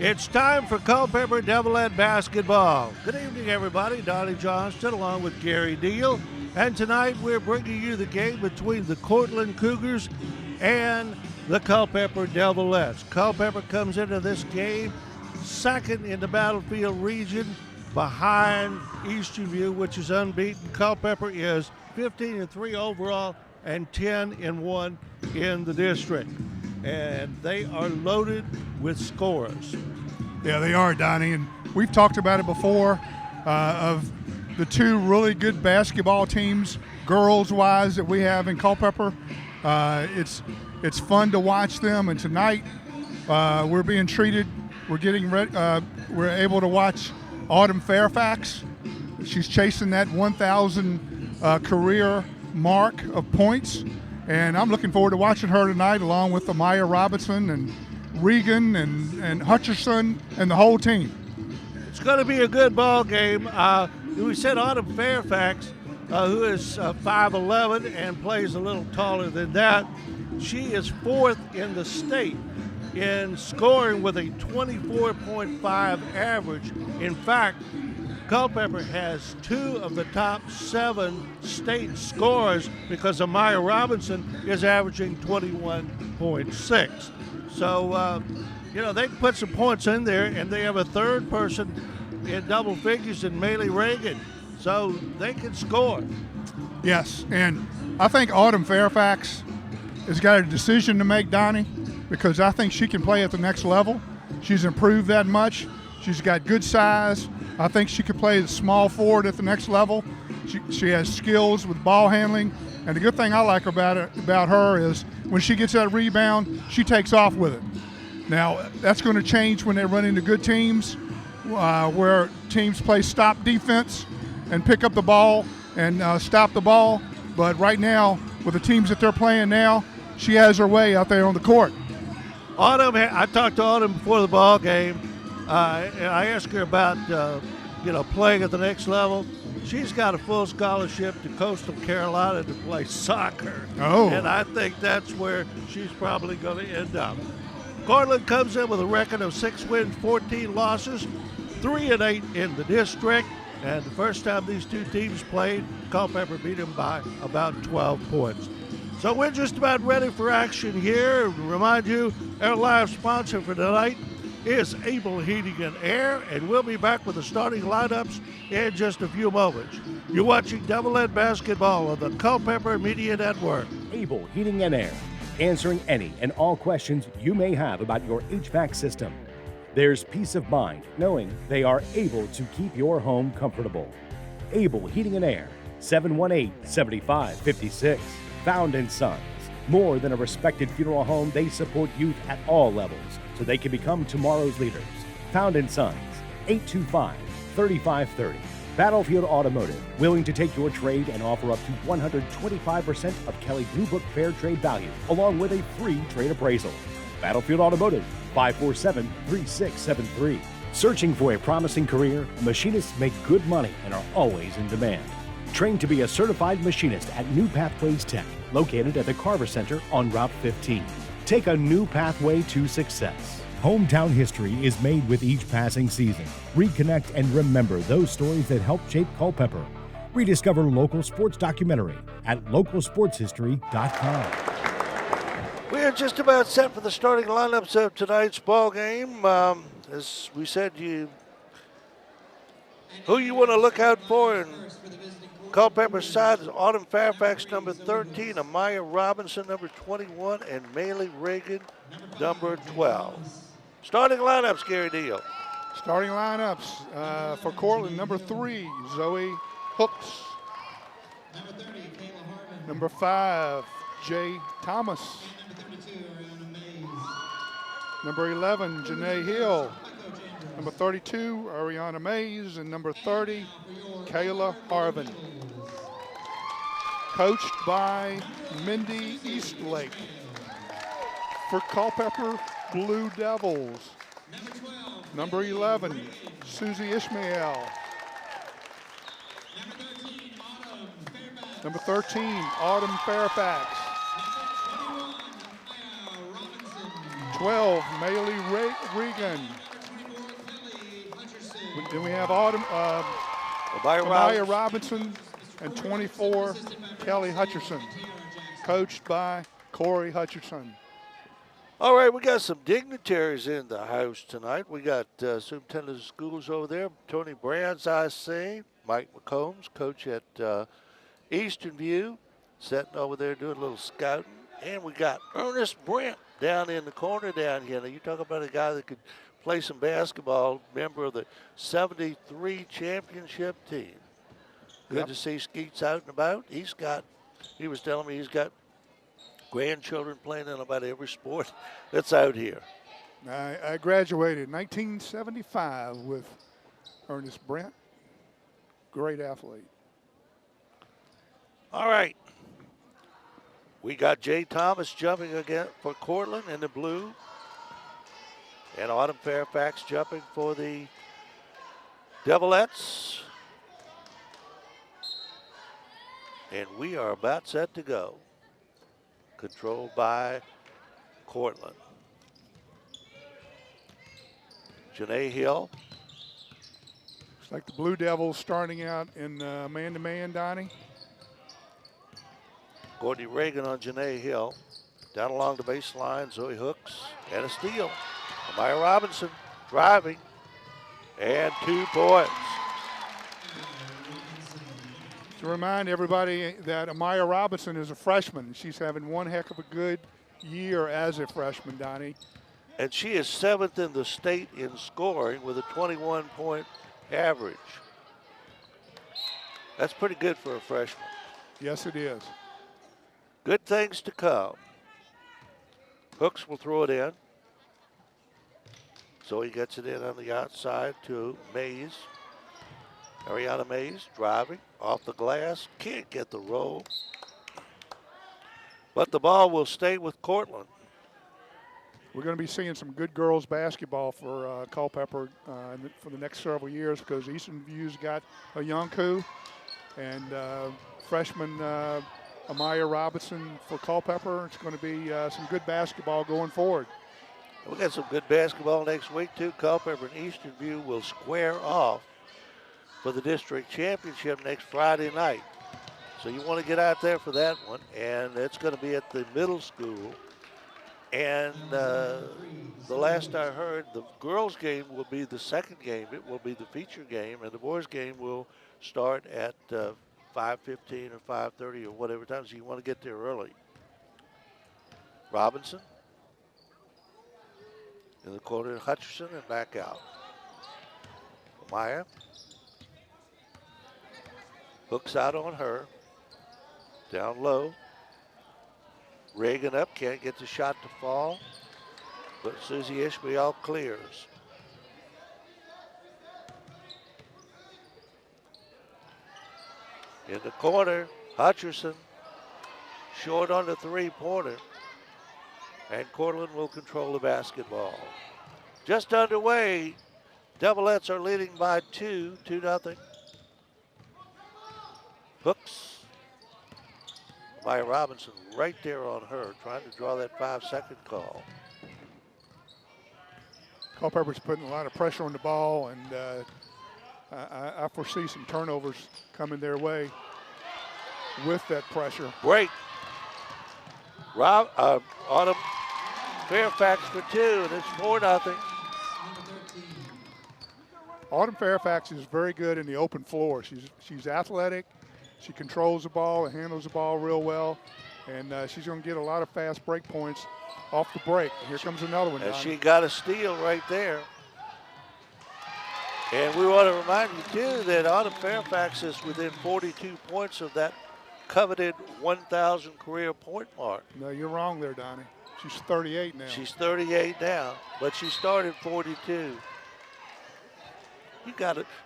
It's time for Culpeper Devilette basketball. Good evening, everybody. Donnie Johnston along with Gary Deal. And tonight we're bringing you the game between the Courtland Cougars and the Culpeper Devilettes. Culpeper comes into this game second in the Battlefield region behind Eastern View, which is unbeaten. Culpeper is 15-3 overall and 10-1 in the district. And they are loaded with scores. Yeah, they are, Donnie. And we've talked about it before of the two really good basketball teams, girls-wise, that we have in Culpeper. It's fun to watch them. And tonight we're being treated. We're getting ready. We're able to watch Autumn Fairfax. She's chasing that 1,000 career mark of points. And I'm looking forward to watching her tonight along with Amaya Robinson and Regan and Hutcherson and the whole team. It's going to be a good ball game. We said Autumn Fairfax, who is 5'11" and plays a little taller than that. She is fourth in the state in scoring with a 24.5 average. In fact, Culpeper has two of the top 7 state scorers because Amaya Robinson is averaging 21.6. So, they put some points in there, and they have a third person in double figures in Maylee Reagan. So they can score. Yes, and I think Autumn Fairfax has got a decision to make, Donnie, because I think she can play at the next level. She's improved that much. She's got good size. I think she could play the small forward at the next level. She has skills with ball handling. And the good thing I like about her is when she gets that rebound, she takes off with it. Now, that's going to change when they run into good teams where teams play stop defense and pick up the ball and stop the ball. But right now, with the teams that they're playing now, she has her way out there on the court. Autumn, I talked to Autumn before the ball game. And I asked her about, playing at the next level. She's got a full scholarship to Coastal Carolina to play soccer. Oh. And I think that's where she's probably going to end up. Courtland comes in with a record of 6 wins, 14 losses, 3-8 in the district. And the first time these two teams played, Culpeper beat them by about 12 points. So we're just about ready for action here. Remind you, our live sponsor for tonight is Able Heating and Air, and we'll be back with the starting lineups in just a few moments. You're watching Devilette basketball on the Culpeper Media Network. Able Heating and Air, answering any and all questions you may have about your HVAC system. There's peace of mind knowing they are able to keep your home comfortable. Able Heating and Air, 718-7556, Found in Sons. More than a respected funeral home, they support youth at all levels so they can become tomorrow's leaders. Found in Sons, 825-3530. Battlefield Automotive, willing to take your trade and offer up to 125% of Kelly Blue Book Fair Trade value, along with a free trade appraisal. Battlefield Automotive, 547-3673. Searching for a promising career, machinists make good money and are always in demand. Trained to be a certified machinist at New Pathways Tech, located at the Carver Center on Route 15. Take a new pathway to success. Hometown history is made with each passing season. Reconnect and remember those stories that helped shape Culpeper. Rediscover local sports documentary at localsportshistory.com. We are just about set for the starting lineups of tonight's ball game. As we said, who you want to look out for in Culpeper's side is Autumn Fairfax, number 13, Amaya Robinson, number 21, and Maylee Reagan, number 12. Starting lineups, Gary Deal. Starting lineups for Courtland, number 3, Zoe Hooks. Number 5, Jay Thomas. Number 11, Janae Hill. Number 32, Ariana Mays. And number 30, Kayla Harvin. Coached by Mindy Eastlake. For Culpeper Blue Devils, number 11, Susie Ishmael. Number 13, Autumn Fairfax. 12, Maylee Regan. Then we have Autumn, Amaya Robinson, and 24, Kelly Hutcherson, coached by Corey Hutcherson. All right, we got some dignitaries in the house tonight. We got Superintendent of Schools over there, Tony Brands, I see, Mike McCombs, coach at Eastern View, sitting over there doing a little scouting. And we got Ernest Brent down in the corner down here. Now, you talk about a guy that could play some basketball, member of the 73 championship team. Good to see Skeets out and about. He was telling me he's got grandchildren playing in about every sport that's out here. I graduated in 1975 with Ernest Brent. Great athlete. All right. We got Jay Thomas jumping again for Courtland in the blue. And Autumn Fairfax jumping for the Devilettes. And we are about set to go. Controlled by Courtland. Janae Hill. Looks like the Blue Devils starting out in man-to-man, Donnie. Courtney Reagan on Janae Hill. Down along the baseline, Zoe Hooks and a steal. Amaya Robinson driving. And 2 points. To remind everybody that Amaya Robinson is a freshman. She's having one heck of a good year as a freshman, Donnie. And she is 7th in the state in scoring with a 21-point average. That's pretty good for a freshman. Yes, it is. Good things to come. Hooks will throw it in. So he gets it in on the outside to Mays. Ariana Mays driving off the glass. Can't get the roll. But the ball will stay with Courtland. We're going to be seeing some good girls basketball for Culpeper for the next several years because Eastern View's got a young coup and freshman Amaya Robinson for Culpeper. It's going to be some good basketball going forward. We got some good basketball next week too. Culpeper and Eastern View will square off for the district championship next Friday night. So you want to get out there for that one, and it's going to be at the middle school. And the last I heard, the girls' game will be the second game. It will be the feature game, and the boys' game will start at 5:15 or 5:30 or whatever time, so you want to get there early. Robinson in the corner, Hutcherson, and back out. Maya hooks out on her. Down low. Reagan up, can't get the shot to fall, but Susie Ishmael clears. In the corner, Hutcherson short on the three-pointer, and Courtland will control the basketball. Just underway, Devilettes are leading by 2-0. Hooks. Maya Robinson right there on her, trying to draw that 5-second call. Culpeper's putting a lot of pressure on the ball, and I foresee some turnovers coming their way with that pressure. Break. Autumn Fairfax for 2, and it's 4-0. Autumn Fairfax is very good in the open floor. She's athletic. She controls the ball and handles the ball real well, and she's going to get a lot of fast break points off the break. Here comes another one. And she got a steal right there. And we want to remind you, too, that Autumn Fairfax is within 42 points of that coveted 1,000 career point mark. No, you're wrong there, Donnie. She's 38 now. She's 38 now, but she started 42.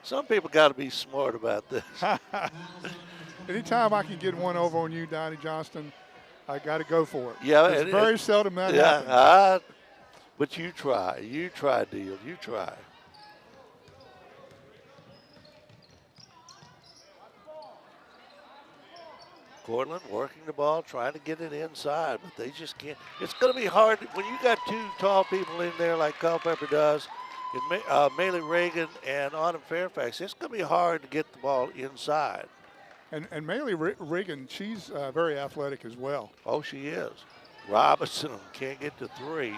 Some people got to be smart about this. Anytime I can get one over on you, Donnie Johnston, I got to go for it. Yeah, it's very seldom that happens. But you try, Deal, you try. Courtland working the ball, trying to get it inside, but they just can't. It's going to be hard when you got 2 tall people in there like Culpeper does. Maley Reagan and Autumn Fairfax, it's going to be hard to get the ball inside. And Maley Reagan, she's very athletic as well. Oh, she is. Robinson can't get to 3.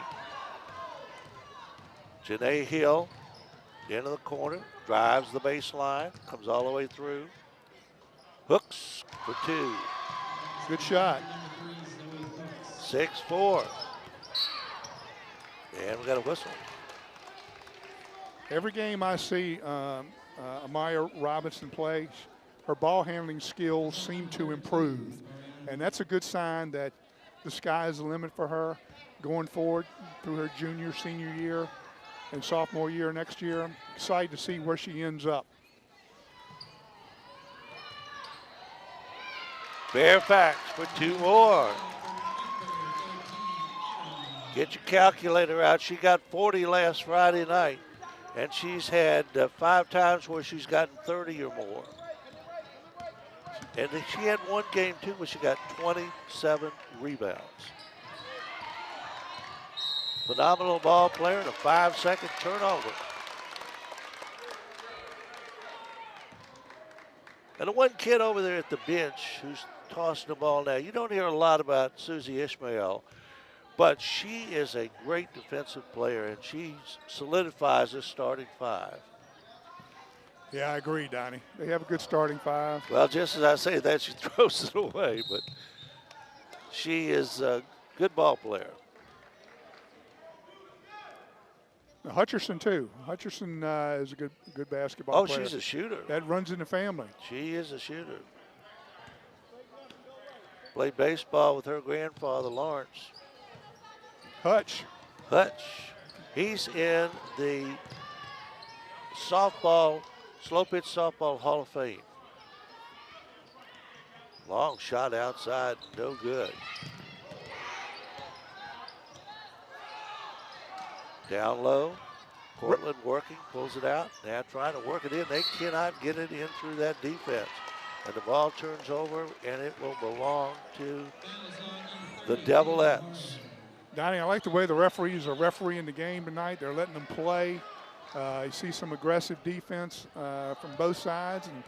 Janae Hill into the corner, drives the baseline, comes all the way through. Hooks for 2. Good shot. 6-4. And we got a whistle. Every game I see Amaya Robinson play, her ball handling skills seem to improve. And that's a good sign that the sky is the limit for her going forward through her junior, senior year, and sophomore year next year. I'm excited to see where she ends up. Fairfax for 2 more. Get your calculator out. She got 40 last Friday night, and she's had 5 times where she's gotten 30 or more. And she had one game, too, where she got 27 rebounds. Phenomenal ball player and a 5-second turnover. And the one kid over there at the bench who's tossing the ball now, you don't hear a lot about Susie Ishmael, but she is a great defensive player, and she solidifies this starting 5. Yeah, I agree, Donnie. They have a good starting 5. Well, just as I say that, she throws it away, but she is a good ball player. Hutcherson, too. Hutcherson is a good basketball player. Oh, she's a shooter. That runs in the family. She is a shooter. Played baseball with her grandfather, Lawrence. Hutch. He's in the slow pitch softball Hall of Fame. Long shot outside, no good. Down low, Courtland working, pulls it out. Now trying to work it in. They cannot get it in through that defense. And the ball turns over, and it will belong to the Devilettes. Donnie, I like the way the referees are refereeing the game tonight. They're letting them play. You see some aggressive defense from both sides, and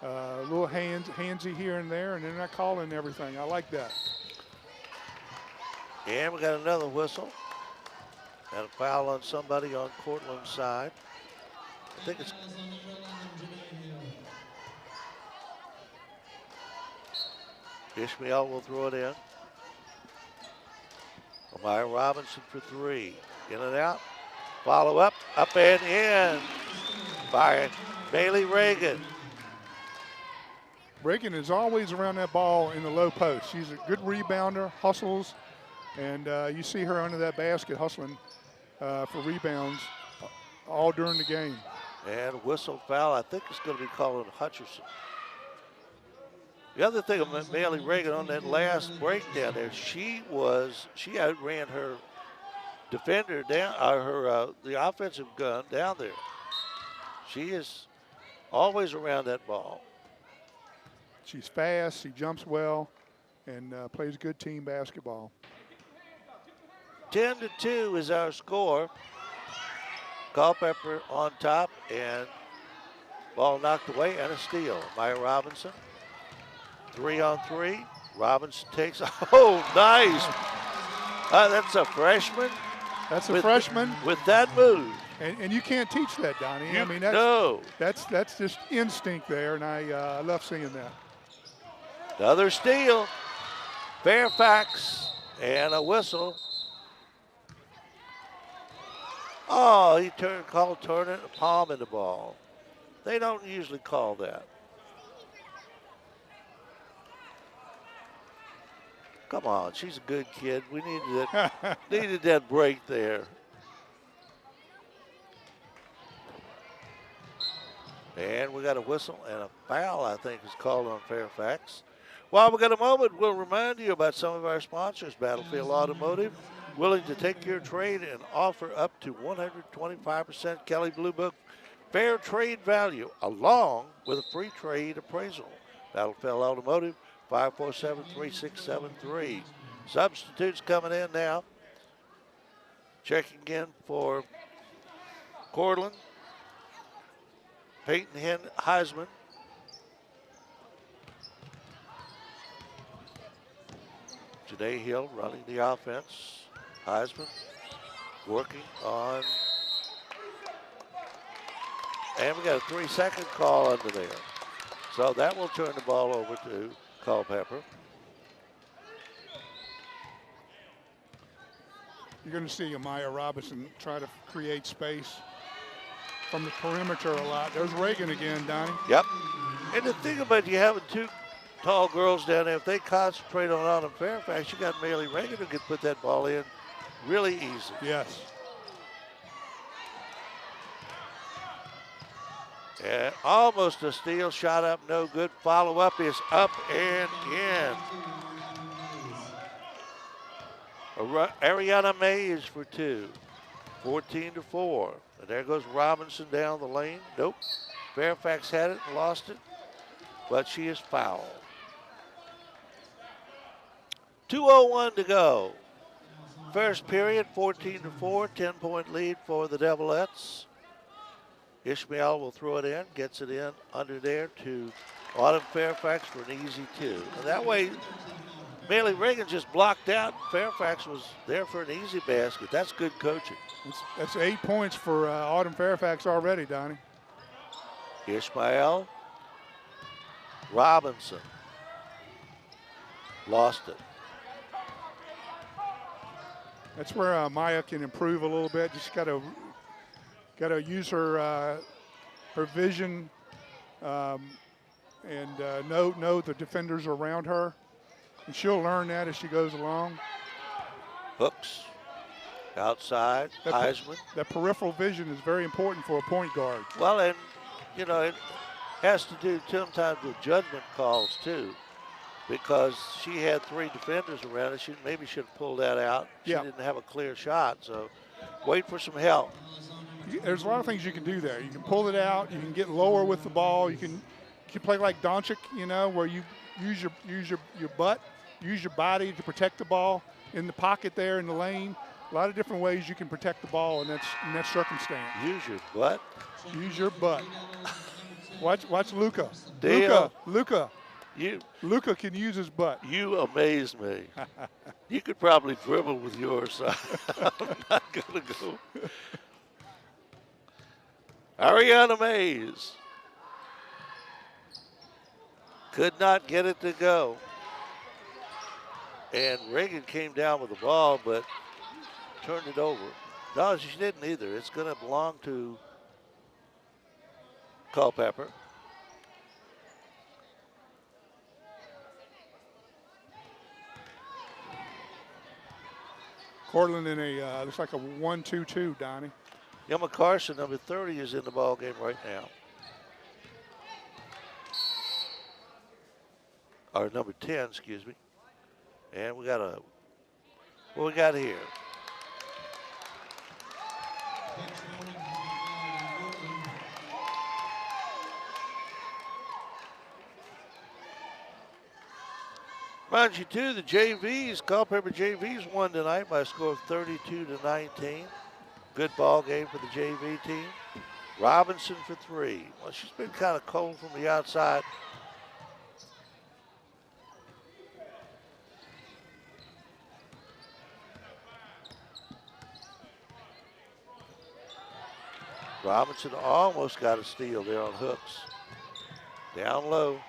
a little handsy here and there, and they're not calling everything. I like that. And we got another whistle. And a foul on somebody on Courtland's side. I think it's Ishmael will throw it in. Amaya Robinson for 3. In and out. Follow up and in by Bailey Reagan. Reagan is always around that ball in the low post. She's a good rebounder, hustles, and you see her under that basket hustling for rebounds all during the game. And whistle foul, I think it's going to be called on Hutcherson. The other thing about Bailey Reagan on that last break down there, she outran her defender down, the offensive gun down there. She is always around that ball. She's fast, she jumps well, and plays good team basketball. 10-2 is our score. Culpeper on top, and ball knocked away, and a steal. Maya Robinson, 3-on-3. Robinson takes, oh, nice. That's a freshman. That's a freshman. With that move. And you can't teach that, Donnie. I mean, that's just instinct there, and I love seeing that. Another steal. Fairfax, and a whistle. Oh, he called turning a palm in the ball. They don't usually call that. Come on, she's a good kid. We needed that, needed that break there. And we got a whistle and a foul, I think, is called on Fairfax. While we got a moment, we'll remind you about some of our sponsors. Battlefield Automotive, willing to take your trade and offer up to 125% Kelly Blue Book fair trade value, along with a free trade appraisal. Battlefield Automotive, 547-3673. Substitutes coming in now. Checking in for Courtland, Peyton Heisman, Janae Hill running the offense. Heisman working on, and we got a 3-second call under there. So that will turn the ball over to Culpeper. You're going to see Amaya Robinson try to create space from the perimeter a lot. There's Reagan again, Donnie. Yep. And the thing about you having two tall girls down there, if they concentrate on Autumn Fairfax, you got Maylee Reagan who can put that ball in really easy. Yes. And almost a steal, shot up, no good. Follow-up is up and in. Ariana Mays for 2, 14-4. And there goes Robinson down the lane. Nope. Fairfax had it and lost it, but she is fouled. 2:01 to go. First period, 14-4, 10-point lead for the Devilettes. Ishmael will throw it in, gets it in under there to Autumn Fairfax for an easy 2. And that way, Maylee Reagan just blocked out. Fairfax was there for an easy basket. That's good coaching. That's 8 points for Autumn Fairfax already, Donnie. Ishmael, Robinson, lost it. That's where Maya can improve a little bit. Just got to use her her vision and know the defenders around her, and she'll learn that as she goes along. Hooks outside. Heisman. That peripheral vision is very important for a point guard. Well, and you know it has to do sometimes with judgment calls too, because she had 3 defenders around her. She maybe should have pulled that out. She didn't have a clear shot, so wait for some help. There's a lot of things you can do there. You can pull it out. You can get lower with the ball. You can play like Doncic, you know, where you use your butt, use your body to protect the ball in the pocket there in the lane. A lot of different ways you can protect the ball in that circumstance. Use your butt. Use your butt. Watch Luca. Luca can use his butt. You amaze me. You could probably dribble with yours. I'm not gonna go. Ariana Mays could not get it to go. And Reagan came down with the ball, but turned it over. No, she didn't either. It's going to belong to Culpeper. Courtland in a, looks like a 1-2-2, Donnie. Emma Carson, number 30, is in the ball game right now. Or number 10, excuse me. And we got what we got here? Mind you, too, the JVs, Culpeper JVs won tonight by a score of 32-19. Good ball game for the JV team. Robinson for 3. Well, she's been kind of cold from the outside. Robinson almost got a steal there on hooks. Down low.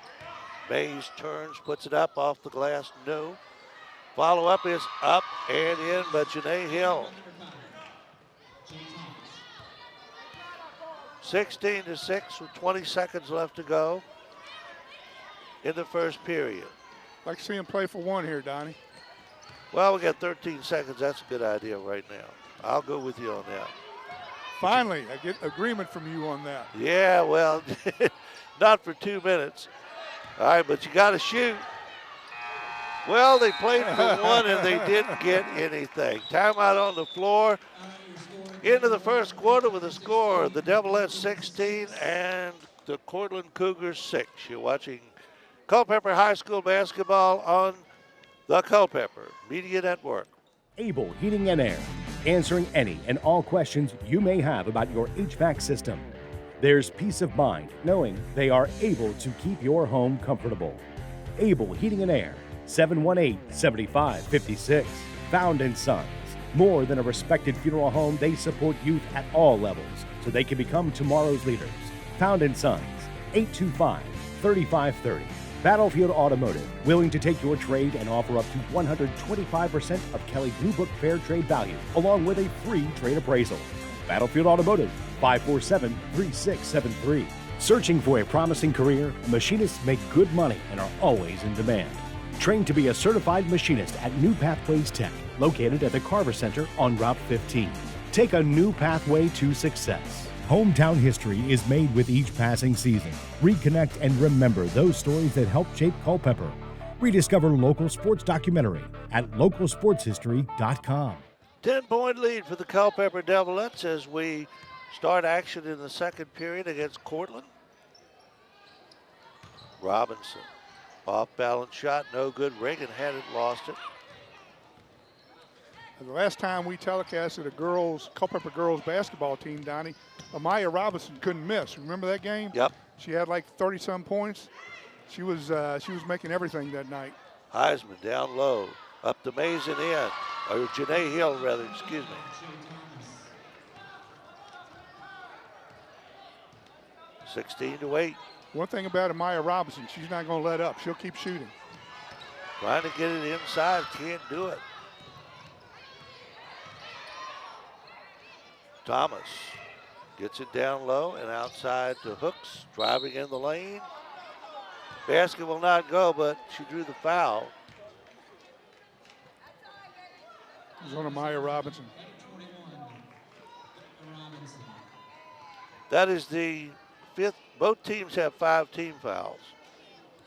Mays turns, puts it up off the glass. No. Follow-up is up and in, but Janae Hill. 16-6 with 20 seconds left to go in the first period. Like to see him play for 1 here, Donnie. Well, we got 13 seconds. That's a good idea right now. I'll go with you on that. Finally, I get agreement from you on that. Yeah, well, not for 2 minutes. All right, but you got to shoot. Well, they played for 1 and they didn't get anything. Timeout on the floor. Into the first quarter with a score, the Devilettes 16 and the Courtland Cougars 6. You're watching Culpeper High School basketball on the Culpeper Media Network. Able Heating and Air, answering any and all questions you may have about your HVAC system. There's peace of mind knowing they are able to keep your home comfortable. Able Heating and Air, 718-7556. Found & Sons. More than a respected funeral home, they support youth at all levels so they can become tomorrow's leaders. Found & Sons, 825-3530. Battlefield Automotive, willing to take your trade and offer up to 125% of Kelley Blue Book Fair Trade value, along with a free trade appraisal. Battlefield Automotive, 547-3673. Searching for a promising career, machinists make good money and are always in demand. Train to be a certified machinist at New Pathways Tech, located at the Carver Center on Route 15. Take a new pathway to success. Hometown history is made with each passing season. Reconnect and remember those stories that helped shape Culpeper. Rediscover local sports documentary at localsportshistory.com. 10-point lead for the Culpeper Devilettes as we start action in the second period against Courtland. Robinson, off-balance shot, no good. Reagan had it, lost it. And the last time we telecasted a Culpeper girls basketball team, Donnie, Amaya Robinson couldn't miss. Remember that game? Yep. She had like 30-some points. She was making everything that night. Heisman down low, up to Mays and in, or Janae Hill rather, excuse me. 16-8. One thing about Amaya Robinson, she's not going to let up. She'll keep shooting. Trying to get it inside, can't do it. Thomas gets it down low and outside to Hooks, driving in the lane. Basket will not go, but she drew the foul. It was on Amaya Robinson. That is the fifth. Both teams have 5 team fouls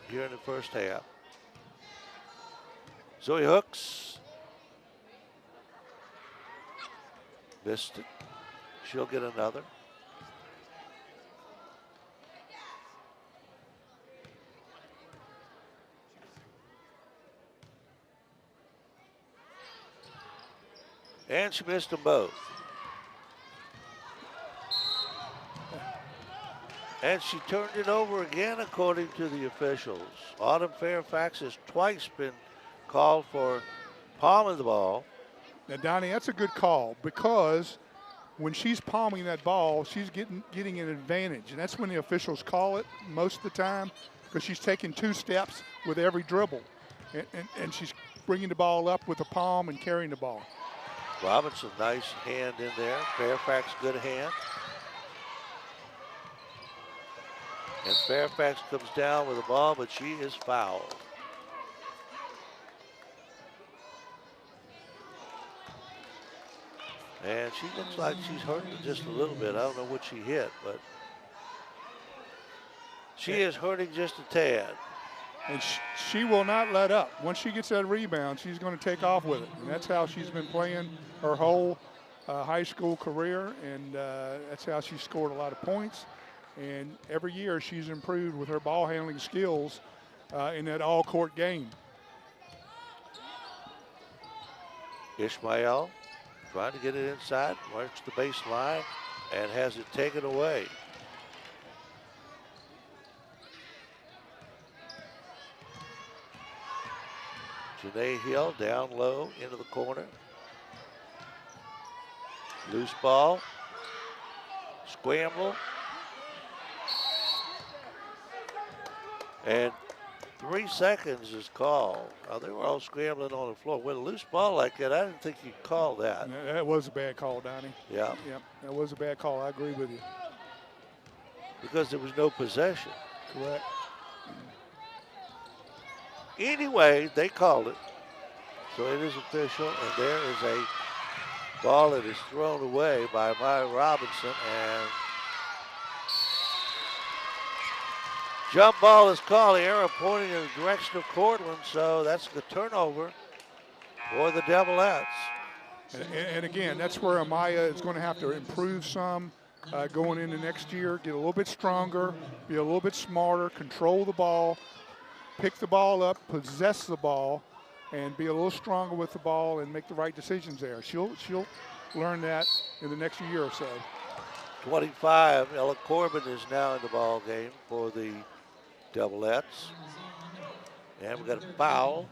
here in the first half. Zoe Hooks missed it. She'll get another. And she missed them both. And she turned it over again, according to the officials. Autumn Fairfax has twice been called for palming the ball. Now, Donnie, that's a good call because when she's palming that ball, she's getting an advantage. And that's when the officials call it most of the time because she's taking 2 steps with every dribble. And she's bringing the ball up with the palm and carrying the ball. Robinson, nice hand in there. Fairfax, good hand. And Fairfax comes down with the ball, but she is fouled. And she looks like she's hurting just a little bit. I don't know what she hit, but she is hurting just a tad. And she will not let up. Once she gets that rebound, she's going to take off with it. And that's how she's been playing her whole high school career, and that's how she scored a lot of points. And every year she's improved with her ball handling skills in that all-court game. Ishmael trying to get it inside, marks the baseline, and has it taken away. Janae Hill down low into the corner. Loose ball. Scramble. And 3 seconds is called. They were all scrambling on the floor. With a loose ball like that, I didn't think you'd call that. That was a bad call, Donnie. Yeah. Yep, that was a bad call. I agree with you. Because there was no possession. Correct. Anyway, they called it. So it is official, and there is a ball that is thrown away by Maya Robinson, and jump ball is called. The arrow pointing in the direction of Courtland, so that's the turnover for the Devilettes. And again, that's where Amaya is going to have to improve some going into next year, get a little bit stronger, be a little bit smarter, control the ball, pick the ball up, possess the ball, and be a little stronger with the ball and make the right decisions there. She'll learn that in the next year or so. 25, Ella Corbin is now in the ball game for the Devilettes. And we got a foul.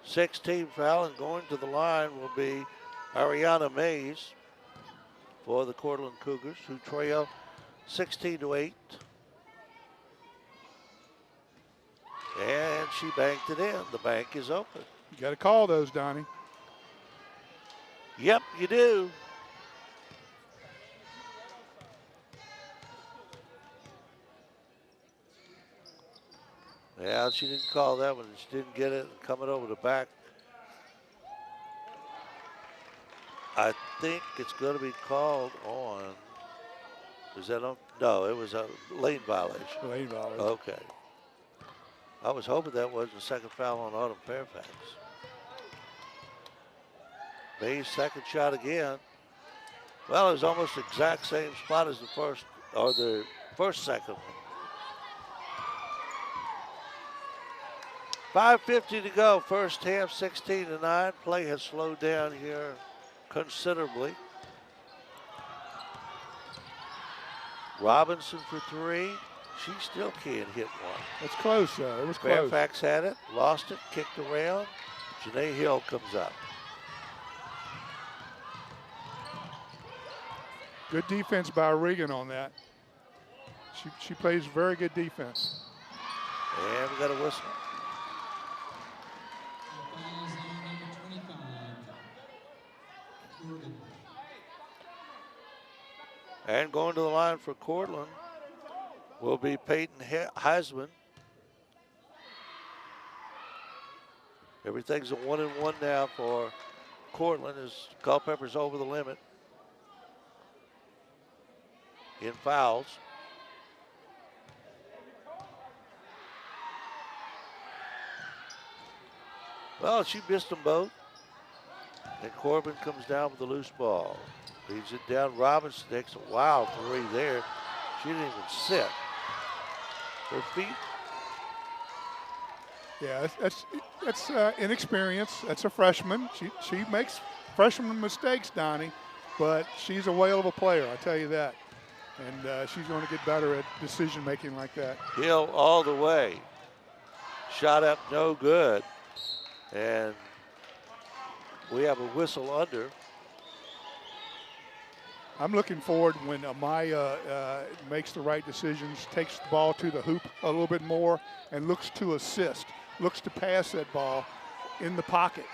16 foul, and going to the line will be Ariana Mays for the Courtland Cougars, who trail 16-8. And she banked it in. The bank is open. You got to call those, Donnie. Yep, you do. Yeah, she didn't call that one. She didn't get it coming over the back. I think it's going to be called on. Is that on? No, it was a lane violation. Lane violation. Okay. I was hoping that was the second foul on Autumn Fairfax. May's second shot again. Well, it was almost the exact same spot as the first, or the second one. 5:50 to go, first half, 16-9. Play has slowed down here considerably. Robinson for three. She still can't hit one. It's close, though. It was close. Fairfax had it, lost it, kicked around. Janae Hill comes up. Good defense by Regan on that. She plays very good defense. And we got a whistle. And going to the line for Courtland will be Peyton Heisman. Everything's a 1-1 now for Courtland as Culpeper's over the limit in fouls. Well, she missed them both. And Corbin comes down with a loose ball. Leaves it down. Robinson takes a wild three there. She didn't even sit. Her feet. Yeah, that's inexperience. That's a freshman. She makes freshman mistakes, Donnie, but she's a whale of a player, I tell you that. And she's going to get better at decision making like that. Hill all the way. Shot up, no good. And we have a whistle under. I'm looking forward when Amaya makes the right decisions, takes the ball to the hoop a little bit more, and looks to assist, looks to pass that ball in the pocket.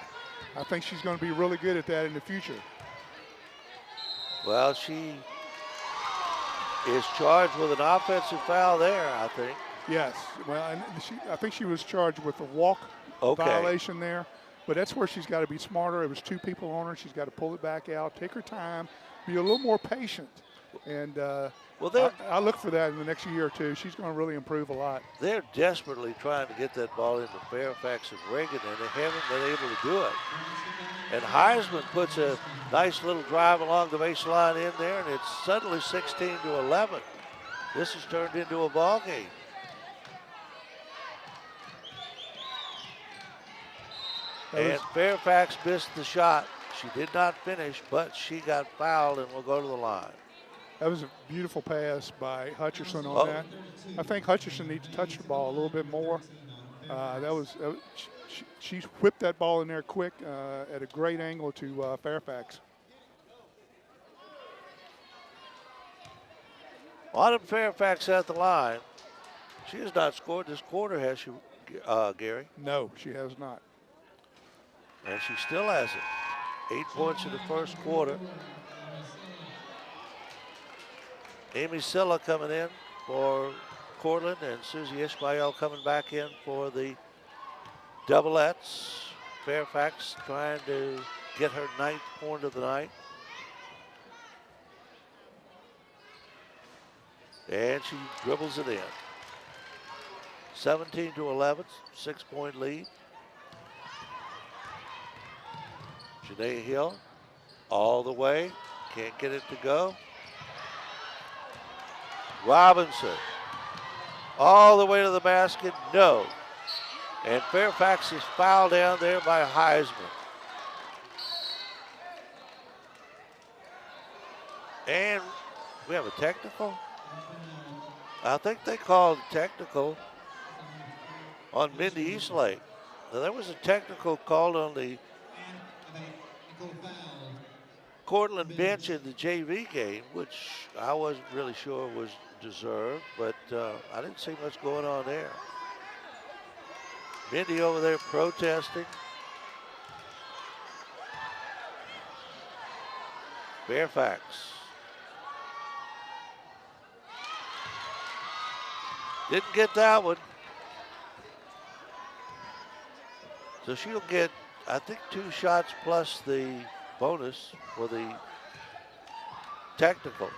I think she's going to be really good at that in the future. Well, she is charged with an offensive foul there, I think. Yes. Well, and I think she was charged with a walk violation there, but that's where she's got to be smarter. It was two people on her. She's got to pull it back out, take her time, be a little more patient. And I look for that in the next year or two. She's going to really improve a lot. They're desperately trying to get that ball into Fairfax and Reagan, and they haven't been able to do it. And Heisman puts a nice little drive along the baseline in there, and it's suddenly 16-11. This has turned into a ball game. And Fairfax missed the shot. She did not finish, but she got fouled and will go to the line. That was a beautiful pass by Hutcherson on that. I think Hutcherson needs to touch the ball a little bit more. She whipped that ball in there quick at a great angle to Fairfax. Autumn Fairfax at the line. She has not scored this quarter, has she, Gary? No, she has not. And she still has it. 8 points in the first quarter. Amy Silla coming in for Courtland, and Susie Ishmael coming back in for the Devilettes. Fairfax trying to get her 9th point of the night. And she dribbles it in. 17-11, 6-point lead. Janae Hill all the way, can't get it to go. Robinson all the way to the basket, no. And Fairfax is fouled down there by Heisman. And we have a technical. I think they called technical on Mindy Eastlake. Now, there was a technical called on the Courtland bench in the JV game, which I wasn't really sure was deserved, but I didn't see much going on there. Mindy over there protesting. Fairfax. Didn't get that one. So she'll get, I think, 2 shots plus the bonus for the technical.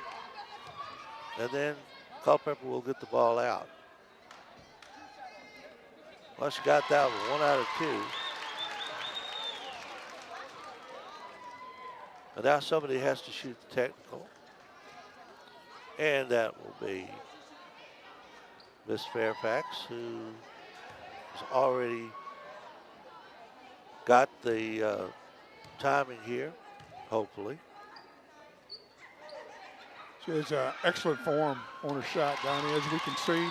And then Culpeper will get the ball out. Well, she got that one, 1 out of 2. And now somebody has to shoot the technical. And that will be Miss Fairfax, who has already got the timing here, hopefully. She has excellent form on her shot, Donnie, as we can see.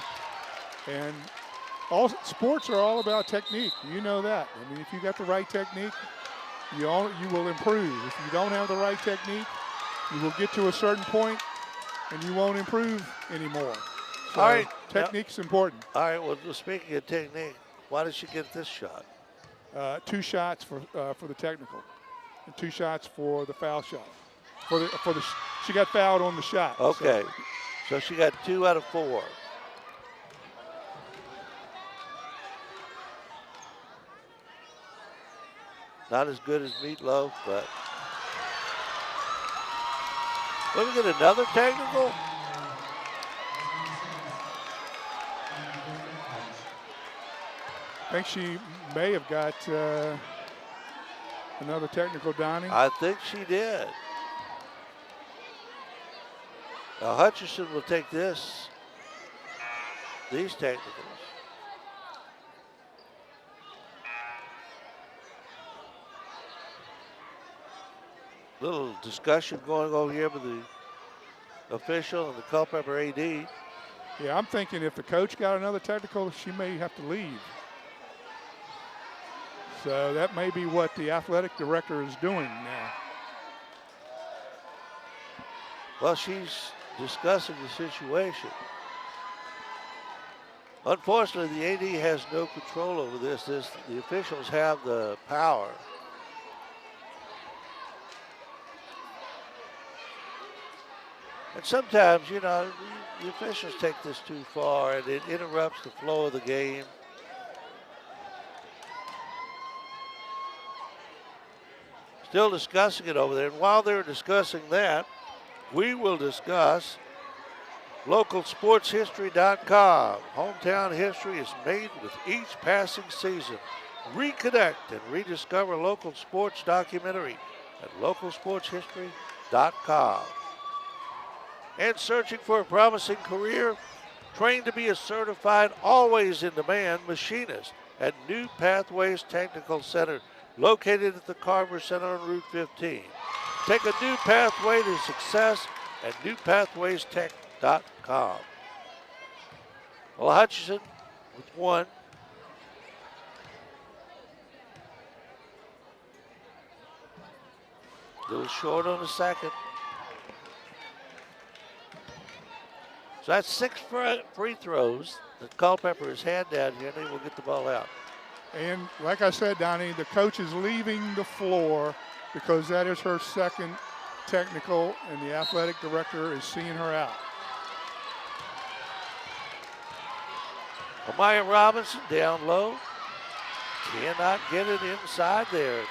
And all sports are all about technique. You know that. I mean, if you got the right technique, you will improve. If you don't have the right technique, you will get to a certain point and you won't improve anymore. So all right. Technique's important. All right, well, speaking of technique, why did she get this shot? 2 shots for the technical and 2 shots for the foul shot. She got fouled on the shot. Okay, so she got 2 out of 4. Not as good as Meatloaf, but let me get another technical. I think she may have got another technical, Donnie. I think she did. Now Hutcherson will take these technicals. Little discussion going on here with the official and the Culpeper AD. Yeah, I'm thinking if the coach got another technical, she may have to leave. So that may be what the athletic director is doing now. Well, she's discussing the situation. Unfortunately, the AD has no control over this. The officials have the power. And sometimes, you know, the officials take this too far and it interrupts the flow of the game. Still discussing it over there. And while they're discussing that, we will discuss localsportshistory.com. Hometown history is made with each passing season. Reconnect and rediscover local sports documentary at localsportshistory.com. And searching for a promising career? Train to be a certified, always in demand machinist at New Pathways Technical Center, located at the Carver Center on Route 15. Take a new pathway to success at newpathwaystech.com. Well, Hutchison with 1. A little short on the second. So that's 6 free throws that Culpeper has had down here, and they will get the ball out. And like I said, Donnie, the coach is leaving the floor because that is her second technical, and the athletic director is seeing her out. Amaya Robinson down low. Cannot get it inside there.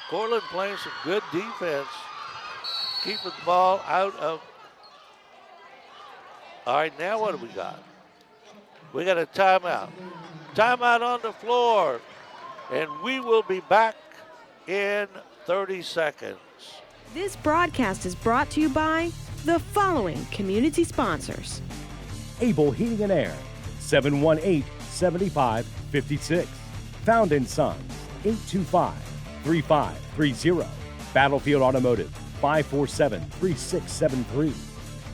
Courtland playing some good defense, keeping the ball out of. All right, now what do we got? We got a timeout. Timeout on the floor, and we will be back in 30 seconds. This broadcast is brought to you by the following community sponsors. Able Heating and Air, 718-7556. Found in Sons, 825-3530. Battlefield Automotive, 547-3673.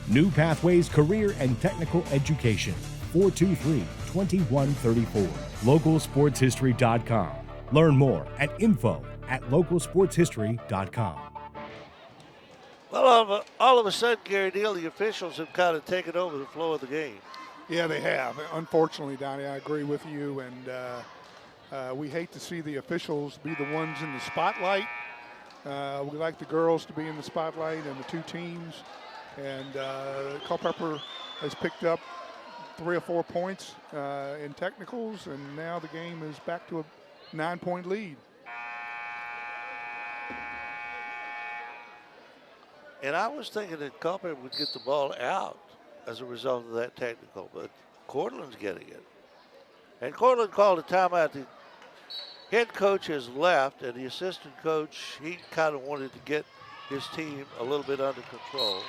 New Pathways Career and Technical Education, 423-2134. Localsportshistory.com. Learn more at info@localsportshistory.com. Well, all of a sudden, Gary Neal, the officials have kind of taken over the flow of the game. Yeah, they have. Unfortunately, Donnie, I agree with you, and we hate to see the officials be the ones in the spotlight. We like the girls to be in the spotlight and the two teams. And Culpeper has picked up 3 or 4 points in technicals, and now the game is back to a 9-point lead. And I was thinking that Culpeper would get the ball out as a result of that technical, but Courtland's getting it. And Courtland called a timeout. The head coach has left, and the assistant coach, he kind of wanted to get his team a little bit under control.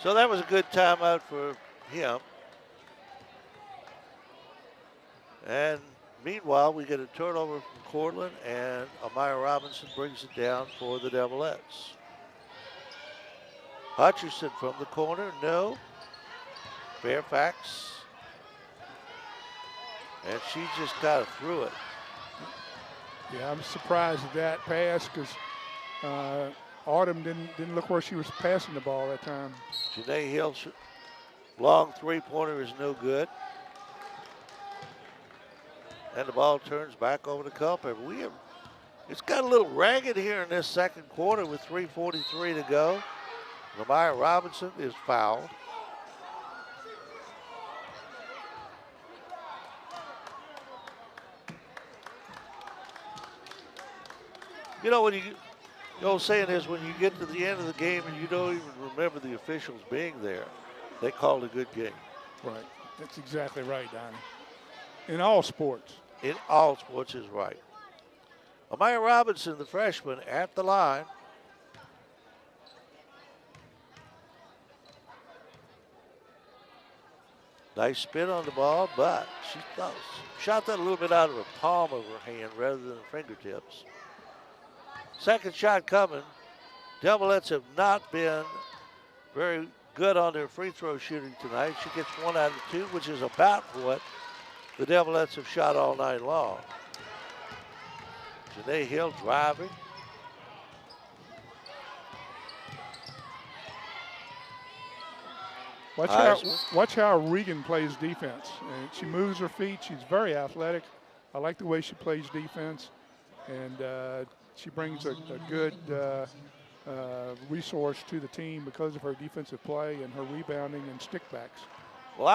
So that was a good timeout for him. And meanwhile, we get a turnover from Courtland, and Amaya Robinson brings it down for the Devilettes. Hutcherson from the corner, no. Fairfax. And she just got through it. Yeah, I'm surprised at that pass because Autumn didn't look where she was passing the ball that time. Janae Hill's long three-pointer is no good. And the ball turns back over to Culpeper. It's got a little ragged here in this second quarter with 3:43 to go. Lamaya Robinson is fouled. You know, the old saying is when you get to the end of the game and you don't even remember the officials being there, they called a good game. Right. That's exactly right, Donnie. In all sports. In all sports is right. Amaya Robinson, the freshman, at the line. Nice spin on the ball, but she shot that a little bit out of the palm of her hand rather than the fingertips. Second shot coming. Devilettes have not been very good on their free throw shooting tonight. She gets 1 out of 2, which is about what the Devilettes have shot all night long. Janae Hill driving. Watch how Regan plays defense. And she moves her feet. She's very athletic. I like the way she plays defense. And she brings a good resource to the team because of her defensive play and her rebounding and stickbacks. Well,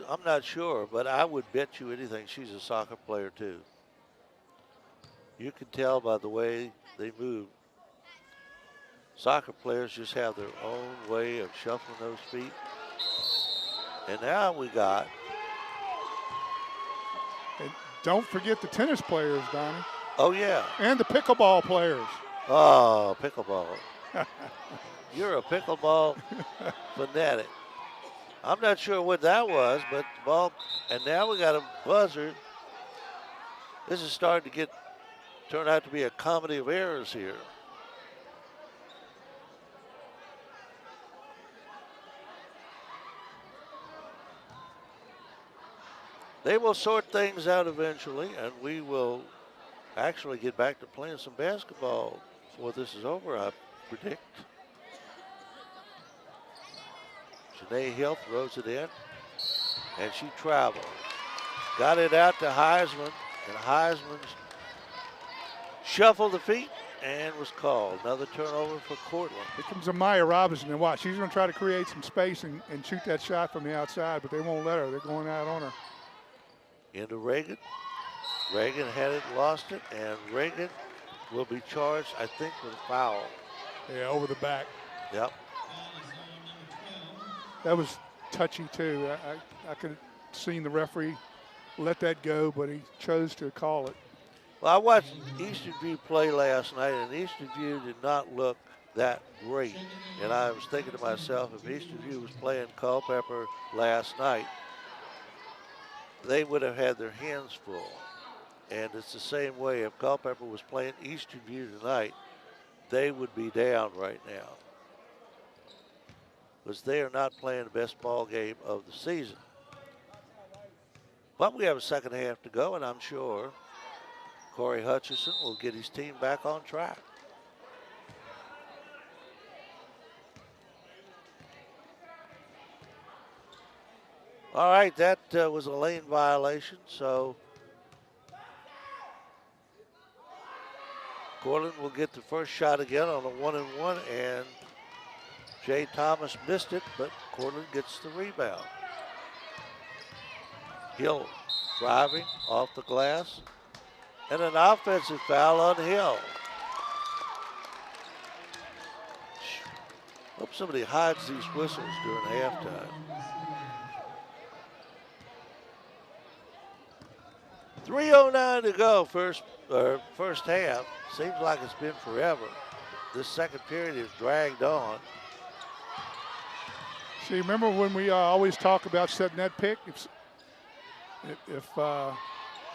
I'm not sure, but I would bet you anything she's a soccer player too. You can tell by the way they move. Soccer players just have their own way of shuffling those feet. And now we got. And don't forget the tennis players, Donnie. Oh, yeah. And the pickleball players. Oh, pickleball. You're a pickleball fanatic. I'm not sure what that was, but the ball, and now we got a buzzer. This is starting to turn out to be a comedy of errors here. They will sort things out eventually, and we will actually get back to playing some basketball before this is over, I predict. Janae Hill throws it in, and she travels. Got it out to Heisman, and Heisman shuffled the feet and was called. Another turnover for Courtland. Here comes Amaya Robinson, and watch, she's going to try to create some space and shoot that shot from the outside, but they won't let her. They're going out on her. Into Reagan. Reagan had it, lost it, and Reagan will be charged, I think, with a foul. Yeah, over the back. Yep. That was touchy, too. I could have seen the referee let that go, but he chose to call it. Well, I watched Eastern View play last night, and Eastern View did not look that great. And I was thinking to myself, if Eastern View was playing Culpeper last night, they would have had their hands full. And it's the same way if Culpeper was playing Eastern View tonight, they would be down right now, because they are not playing the best ball game of the season. But we have a second half to go, and I'm sure Corey Hutchison will get his team back on track. All right, that was a lane violation, so Courtland will get the first shot again on a 1-and-1, and Jay Thomas missed it, but Courtland gets the rebound. Hill driving off the glass, and an offensive foul on Hill. Hope somebody hides these whistles during halftime. 3:09 to go, first half. Seems like it's been forever. This second period is dragged on. See, remember when we always talk about setting that pick? If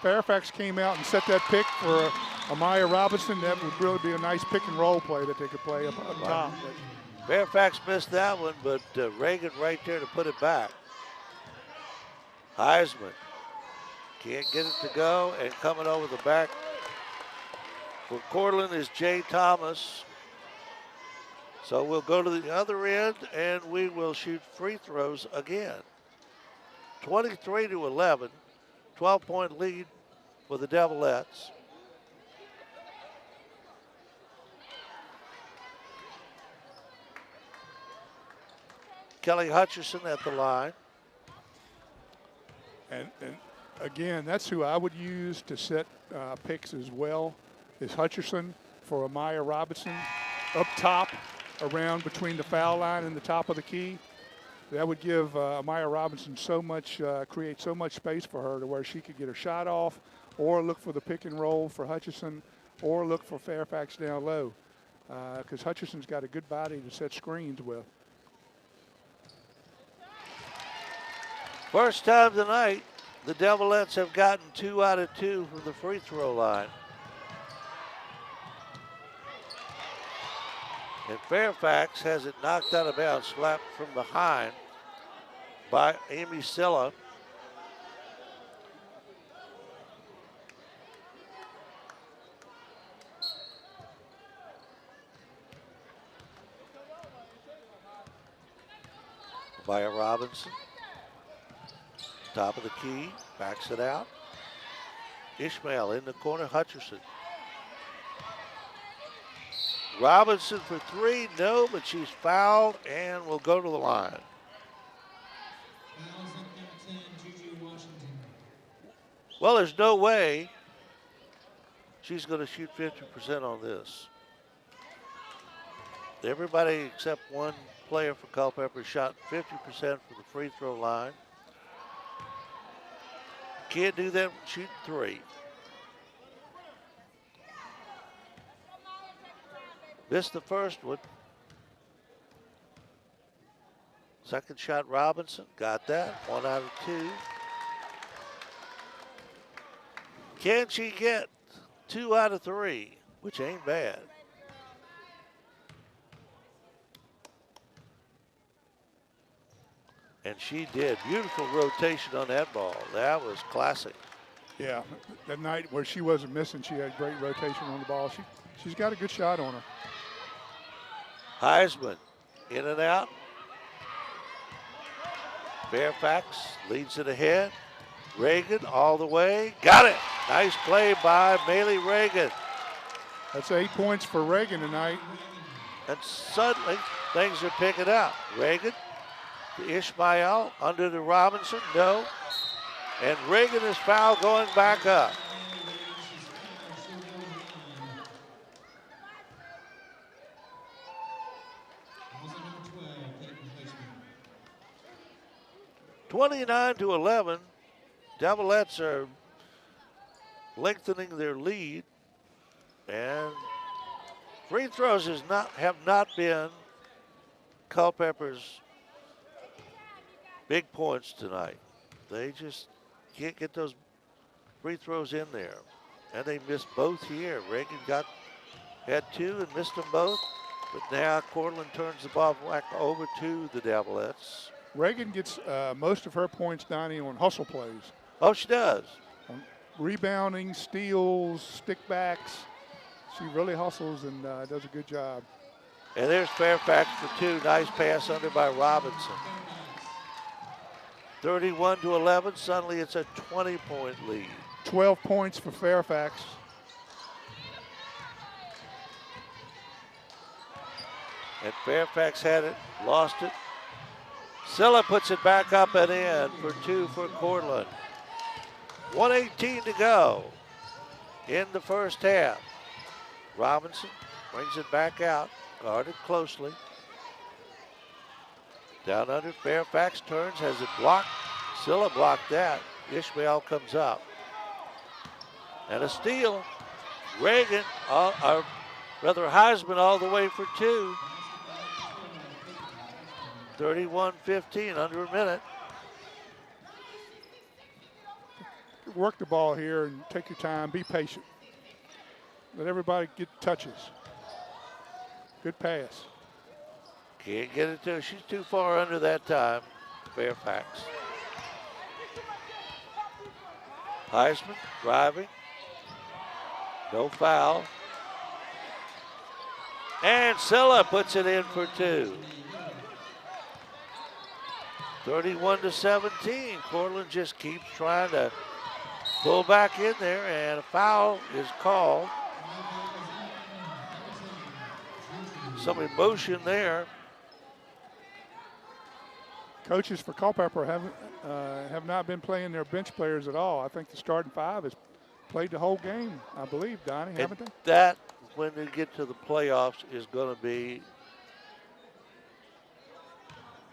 Fairfax came out and set that pick for Amaya Robinson, that would really be a nice pick and roll play that they could play up top. Fairfax missed that one, but Reagan right there to put it back. Heisman can't get it to go, and coming over the back for Courtland is Jay Thomas. So we'll go to the other end, and we will shoot free throws again. 23-11, 12-point lead for the Devilettes. Kelly Hutchison at the line. And again, that's who I would use to set picks as well, is Hutchison for Amaya Robinson. Up top, around between the foul line and the top of the key. That would give Amaya Robinson create so much space for her to where she could get her shot off, or look for the pick and roll for Hutchison, or look for Fairfax down low, because Hutchison's got a good body to set screens with. First time tonight, the Devilettes have gotten 2 out of 2 from the free throw line. And Fairfax has it knocked out of bounds, slapped from behind by Amy Silla. By Robinson. Top of the key, backs it out. Ishmael in the corner, Hutcherson. Robinson for 3, no, but she's fouled and will go to the line. Well, there's no way she's going to shoot 50% on this. Everybody except one player for Culpeper shot 50% from the free throw line. Can't do that shooting 3. Missed the first one. Second shot, Robinson. Got that. 1 out of 2. Can she get 2 out of 3? Which ain't bad. And she did. Beautiful rotation on that ball. That was classic. Yeah, that night where she wasn't missing, she had great rotation on the ball. She's got a good shot on her. Heisman in and out. Fairfax leads it ahead. Reagan all the way. Got it. Nice play by Maylee Reagan. That's 8 points for Reagan tonight. And suddenly things are picking up. Reagan to Ishmael, under to Robinson, no. And Reagan is fouled going back up. (29-11). Devilettes are lengthening their lead, and free throws have not been Culpeper's big points tonight. They just can't get those free throws in there. And they missed both here. Reagan got had 2 and missed them both. But now Courtland turns the ball back over to the Devilettes. Reagan gets most of her points, Donnie, on hustle plays. Oh, she does. On rebounding, steals, stick backs. She really hustles and does a good job. And there's Fairfax for 2. Nice pass under by Robinson. 31-11. Suddenly it's a 20-point lead. 12 points for Fairfax. And Fairfax had it, lost it. Silla puts it back up and in for 2 for Courtland. 1:18 to go in the first half. Robinson brings it back out, guarded closely. Down under, Fairfax turns, has it blocked. Silla blocked that. Ishmael comes up. And a steal. Reagan, Heisman all the way for 2. 31-15, under a minute. Work the ball here and take your time, be patient. Let everybody get touches. Good pass. Can't get it to her. She's too far under that time, Fairfax. Heisman driving. No foul. And Silla puts it in for 2. 31-17. Courtland just keeps trying to pull back in there, and a foul is called. Some emotion there. Coaches for Culpeper have not been playing their bench players at all. I think the starting 5 has played the whole game, I believe, Donnie, haven't they? That, when they get to the playoffs, is going to be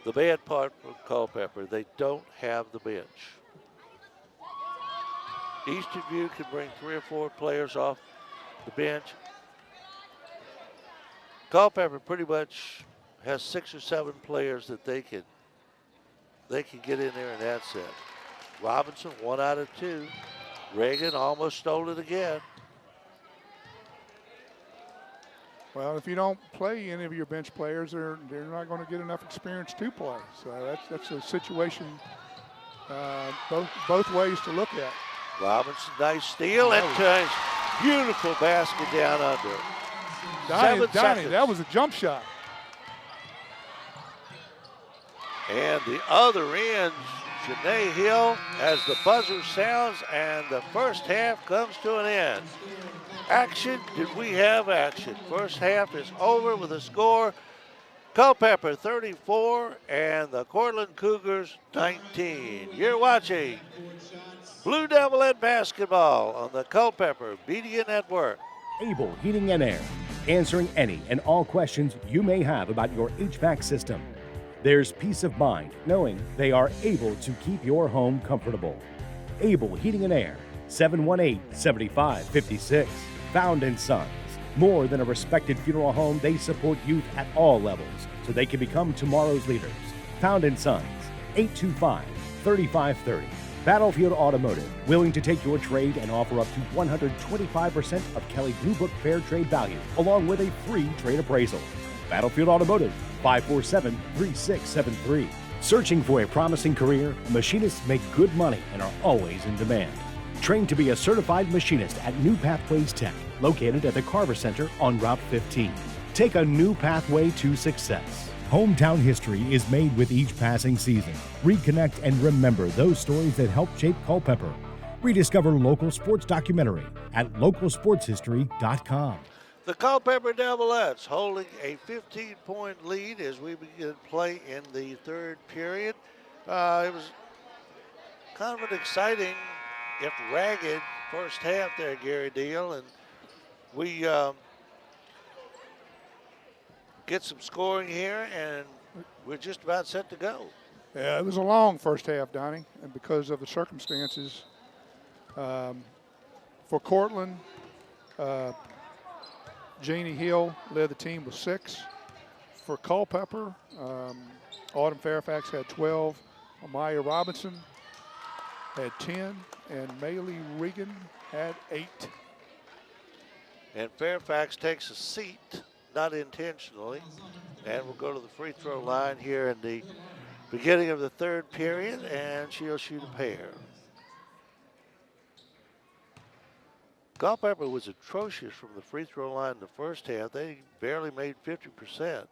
the bad part for Culpeper. They don't have the bench. Eastview can bring 3 or 4 players off the bench. Culpeper pretty much has 6 or 7 players that they can get in there, and that's it. Robinson, 1 out of 2. Reagan almost stole it again. Well, if you don't play any of your bench players, they're not going to get enough experience to play. So that's a situation both ways to look at. Robinson, nice steal, and turns. Beautiful basket down under. Donnie, that was a jump shot. And the other end, Janae Hill, as the buzzer sounds, and the first half comes to an end. Action, did we have action? First half is over with a score. Culpeper 34 and the Courtland Cougars 19. You're watching Blue Devilette basketball on the Culpeper Media Network. Able Heating and Air, answering any and all questions you may have about your HVAC system. There's peace of mind knowing they are able to keep your home comfortable. Able Heating and Air, 718-7556. Found in Sons. More than a respected funeral home, they support youth at all levels so they can become tomorrow's leaders. Found in Sons, 825-3530. Battlefield Automotive, willing to take your trade and offer up to 125% of Kelley Blue Book Fair Trade value, along with a free trade appraisal. Battlefield Automotive, 547-3673. Searching for a promising career, machinists make good money and are always in demand. Train to be a certified machinist at New Pathways Tech, located at the Carver Center on Route 15. Take a new pathway to success. Hometown history is made with each passing season. Reconnect and remember those stories that helped shape Culpeper. Rediscover local sports documentary at localsportshistory.com. The Culpeper Devilettes holding a 15-point lead as we begin play in the third period. It was kind of an exciting, if ragged, first half there, Gary Deal, and we get some scoring here, and we're just about set to go. Yeah, it was a long first half, Donnie, and because of the circumstances. For Courtland, Jeannie Hill led the team with 6. For Culpeper, Autumn Fairfax had 12. Amaya Robinson had 10, and Maylee Regan had 8. And Fairfax takes a seat, not intentionally, and will go to the free throw line here in the beginning of the third period, and she'll shoot a pair. Culpeper was atrocious from the free throw line in the first half. They barely made 50%.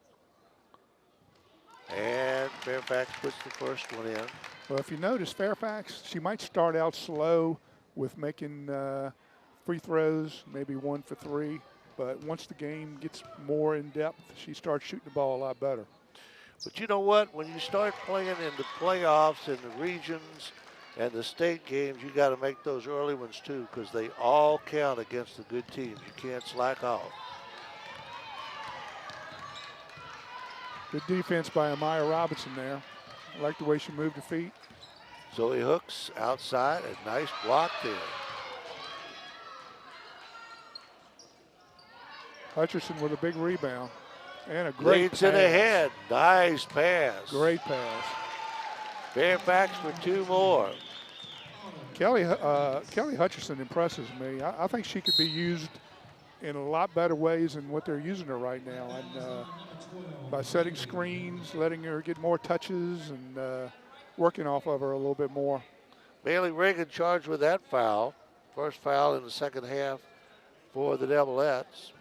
And Fairfax puts the first one in. Well, if you notice, Fairfax, she might start out slow with making free throws, maybe 1 for 3. But once the game gets more in depth, she starts shooting the ball a lot better. But you know what? When you start playing in the playoffs and the regions and the state games, you got to make those early ones too, because they all count against the good teams. You can't slack off. Good defense by Amaya Robinson there. I like the way she moved her feet. Zoe Hooks outside, a nice block there. Hutcherson with a big rebound and a great Leads pass. it ahead. Nice pass. Great pass. Fairfax for 2 more. Kelly Hutcherson impresses me. I think she could be used in a lot better ways than what they're using her right now. And by setting screens, letting her get more touches, and working off of her a little bit more. Bailey Reagan charged with that foul. First foul in the second half for the Devilettes.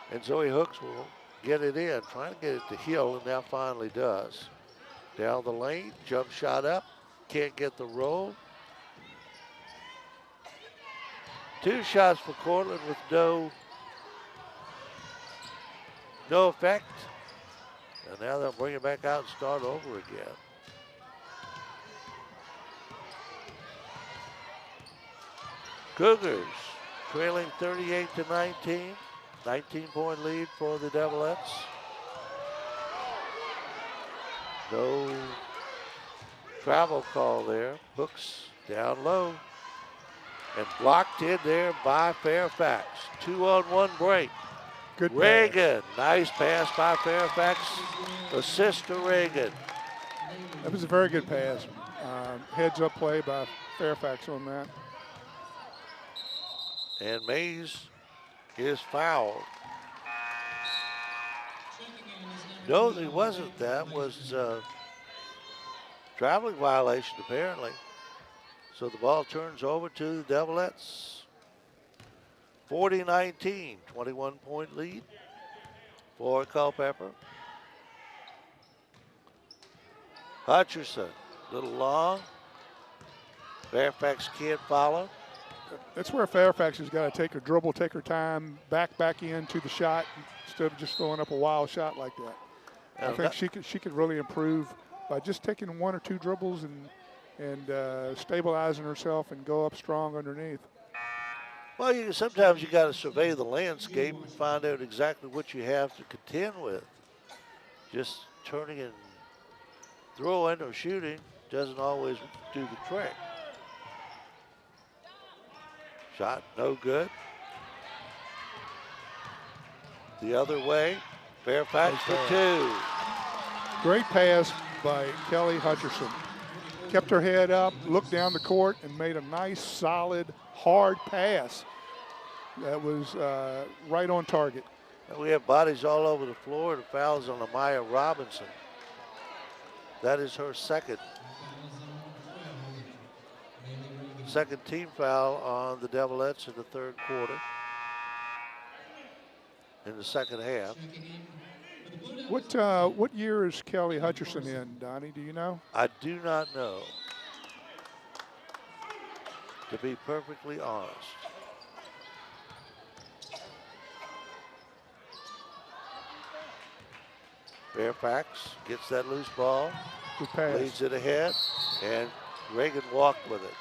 And Zoe Hooks will get it in, trying to get it to Hill, and now finally does. Down the lane, jump shot up, can't get the roll. 2 shots for Courtland with no effect. And now they'll bring it back out and start over again. Cougars trailing 38-19. 19-point lead for the Devilettes. No travel call there. Hooks down low. And blocked in there by Fairfax. 2-on-1 break. Good Reagan, nice pass by Fairfax. Assist to Reagan. That was a very good pass. Heads up play by Fairfax on that. And Mays is fouled. No, he wasn't. That was traveling violation apparently. So the ball turns over to the Devilettes. 40-19, 21-point lead for Culpeper. Hutcherson, a little long. Fairfax can't follow. That's where Fairfax has got to take her dribble, take her time, back into the shot instead of just throwing up a wild shot like that. I think she could really improve by just taking 1 or 2 dribbles and stabilizing herself and go up strong underneath. Well, sometimes you got to survey the landscape and find out exactly what you have to contend with. Just turning and throwing or shooting doesn't always do the trick. Shot no good. The other way, Fairfax for 2. Great pass by Kelly Hutcherson. Kept her head up, looked down the court, and made a nice, solid, hard pass that was right on target. And we have bodies all over the floor. The foul's on Amaya Robinson. That is her second team foul on the Devilettes in the third quarter. In the second half. What year is Kelly Hutcherson in, Donnie? Do you know? I do not know, to be perfectly honest. Fairfax gets that loose ball, Good pass. leads it ahead, and Reagan walked with it.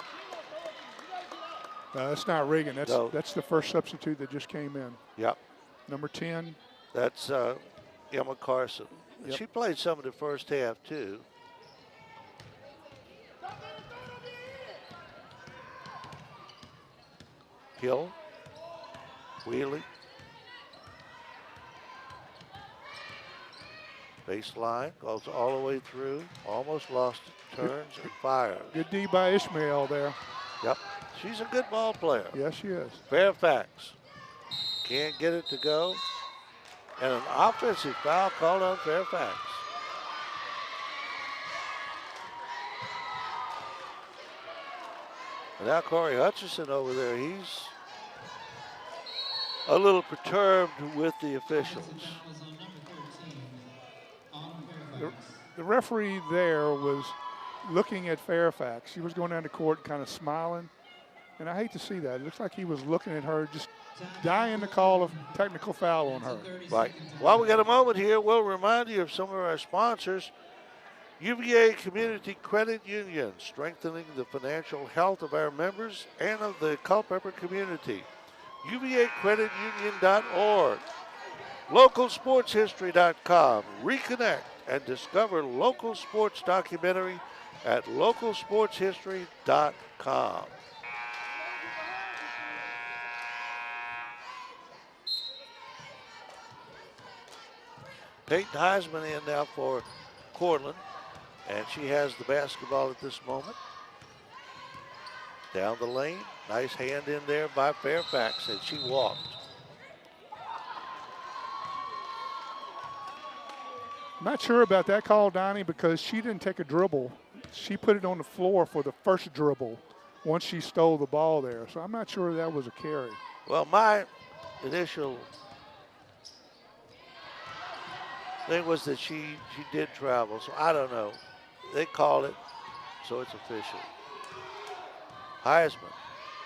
That's not Reagan. No. That's the first substitute that just came in. Yep. Number 10. That's Emma Carson. Yep. She played some of the first half, too. Hill, Wheelie. Baseline, goes all the way through, almost lost it, turns and fires. Good D by Ishmael there. Yep, she's a good ball player. Yes, she is. Fairfax Can't get it to go. And an offensive foul called on Fairfax. And now Corey Hutchison over there, he's a little perturbed with the officials. The referee there was looking at Fairfax. She was going down the court kind of smiling. And I hate to see that. It looks like he was looking at her, just dying to call a technical foul on her. Right. While we got a moment here, we'll remind you of some of our sponsors. UVA Community Credit Union, strengthening the financial health of our members and of the Culpeper community. UVACreditUnion.org. LocalSportsHistory.com. Reconnect and discover local sports documentary at LocalSportsHistory.com. Peyton Heisman in now for Courtland, and she has the basketball at this moment. Down the lane, nice hand in there by Fairfax, and she walked. Not sure about that call, Donnie, because she didn't take a dribble. She put it on the floor for the first dribble once she stole the ball there. So I'm not sure that was a carry. Well, my initial thing was that she did travel, so I don't know. They called it, so it's official. Heisman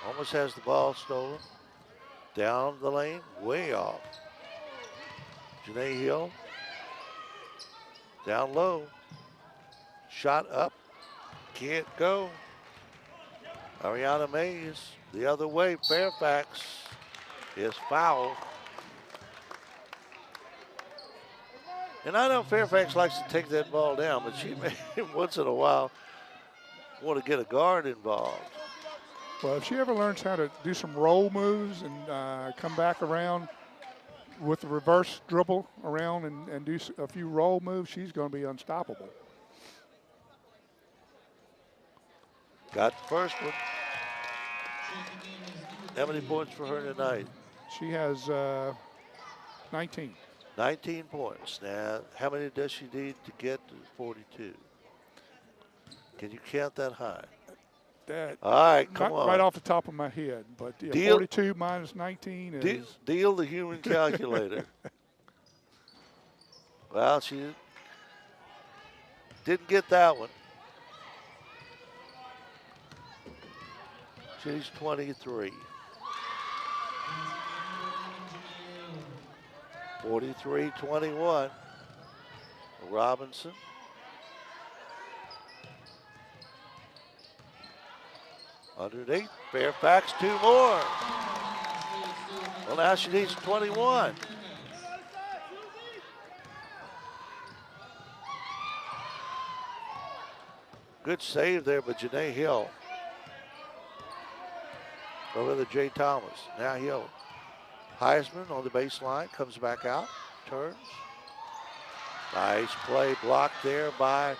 almost has the ball stolen. Down the lane, way off. Janae Hill. Down low. Shot up. Can't go. Ariana Mays the other way. Fairfax is fouled. And I know Fairfax likes to take that ball down, but she may once in a while want to get a guard involved. Well, if she ever learns how to do some roll moves and come back around with the reverse dribble around and do a few roll moves, she's going to be unstoppable. Got the first one. How many points for her tonight? She has 19. 19 points. Now, how many does she need to get to 42? Can you count that high? That, all right, come on. Right off the top of my head, but yeah, 42 minus 19 is... Deal the human calculator. Well, she didn't get that one. She's 23. 43-21. Robinson. Underneath, Fairfax, 2 more. Well, now she needs 21. Good save there by Janae Hill. Over to Jay Thomas. Now Hill. Heisman on the baseline, comes back out, turns. Nice play blocked there by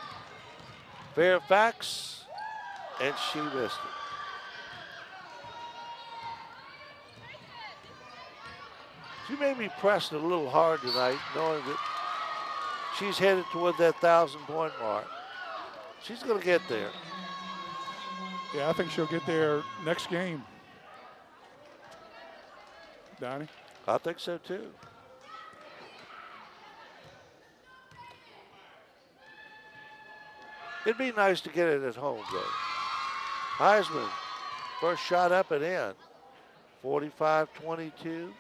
Fairfax, and she missed it. She may be pressing a little hard tonight, knowing that she's headed toward that 1,000-point mark. She's going to get there. Yeah, I think she'll get there next game. Donnie? I think so, too. It'd be nice to get it at home, though. Heisman, first shot up and in. 45-22.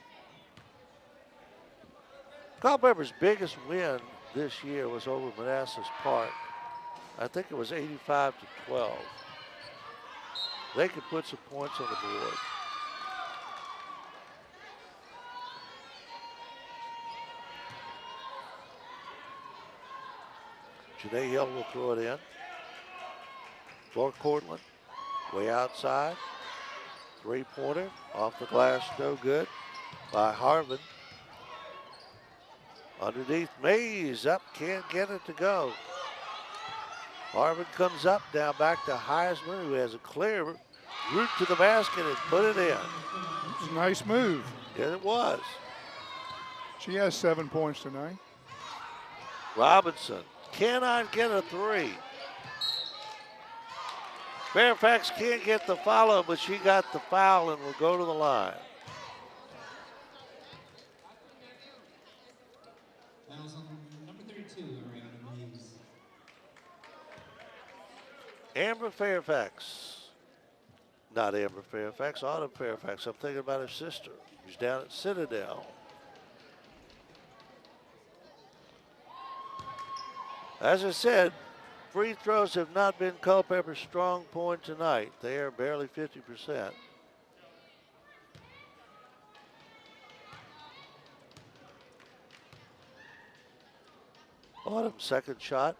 Culpeper's biggest win this year was over Manassas Park. I think it was 85-12. They could put some points on the board. Janae Hill will throw it in. For Courtland, way outside. 3-pointer, off the glass, no good by Harvin. Underneath, Mays up, can't get it to go. Harvin comes up, now back to Heisman, who has a clear route to the basket and put it in. It's a nice move. Yes, it was. She has 7 points tonight. Robinson cannot get a three. Fairfax can't get the follow, but she got the foul and will go to the line. Amber Fairfax. Not Amber Fairfax, Autumn Fairfax. I'm thinking about her sister. She's down at Citadel. As I said, free throws have not been Culpeper's strong point tonight. They are barely 50%. Autumn, second shot.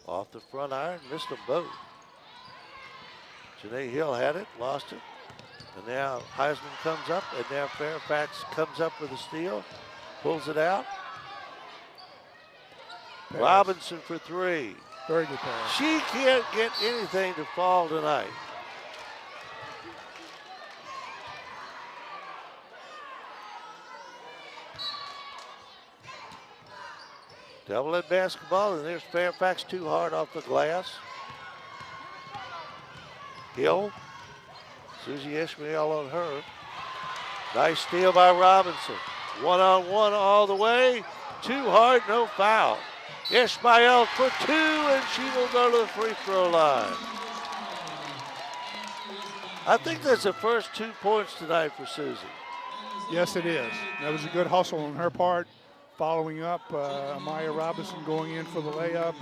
Off the front iron, missed them both. Janae Hill had it, lost it. And now Heisman comes up, and now Fairfax comes up with a steal, pulls it out. Pass. Robinson for three. Very good pass. She can't get anything to fall tonight. Double-edged basketball, and there's Fairfax too hard off the glass. Hill, Susie Ishmael on her. Nice steal by Robinson. One-on-one all the way. Too hard, no foul. Ishmael for two, and she will go to the free throw line. I think that's the first 2 points tonight for Susie. Yes, it is. That was a good hustle on her part. Following up, Amaya Robinson going in for the layup,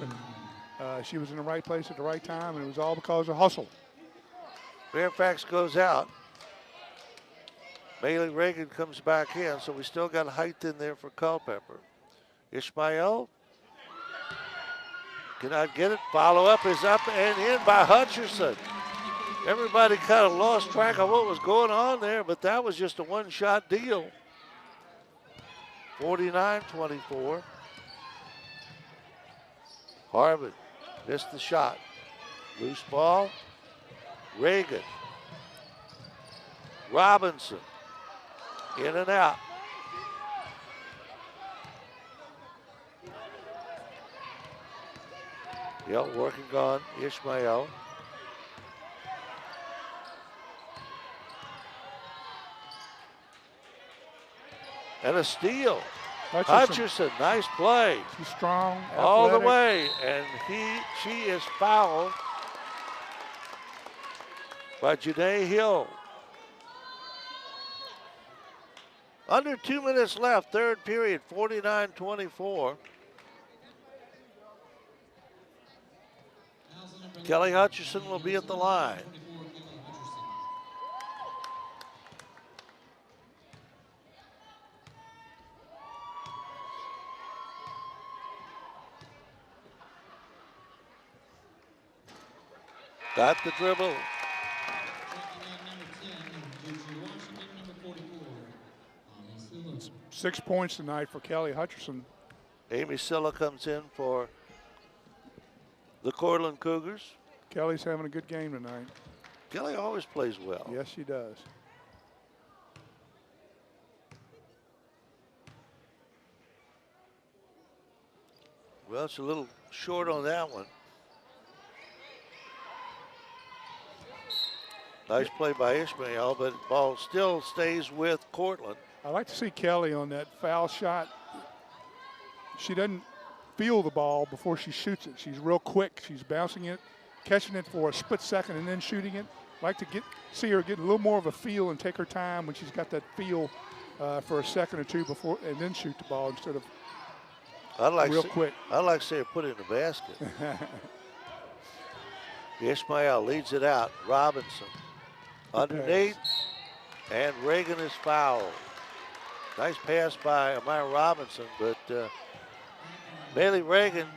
and she was in the right place at the right time, and it was all because of hustle. Fairfax goes out. Bailey Reagan comes back in, so we still got height in there for Culpeper. Ishmael cannot get it. Follow up is up and in by Hutcherson. Everybody kind of lost track of what was going on there, but that was just a one-shot deal. 49-24. Harvard missed the shot. Loose ball. Reagan. Robinson. In and out. Yep, working on Ishmael. And a steal. Hutcherson, nice play. She's strong, athletic. All the way, and she is fouled by Janae Hill. Under 2 minutes left, third period, 49-24. Kelly Hutcherson will be at the line. Got the dribble. 6 points tonight for Kelly Hutcherson. Amy Silla comes in for the Courtland Cougars. Kelly's having a good game tonight. Kelly always plays well. Yes, she does. Well, it's a little short on that one. Nice play by Ishmael, but the ball still stays with Courtland. I like to see Kelly on that foul shot. She doesn't feel the ball before she shoots it. She's real quick. She's bouncing it, catching it for a split second, and then shooting it. I like to see her get a little more of a feel and take her time when she's got that feel for a second or two before, and then shoot the ball instead of real quick. I'd like to see her put it in the basket. Ishmael leads it out. Robinson underneath, and Reagan is fouled. Nice pass by Amaya Robinson, but Bailey Reagan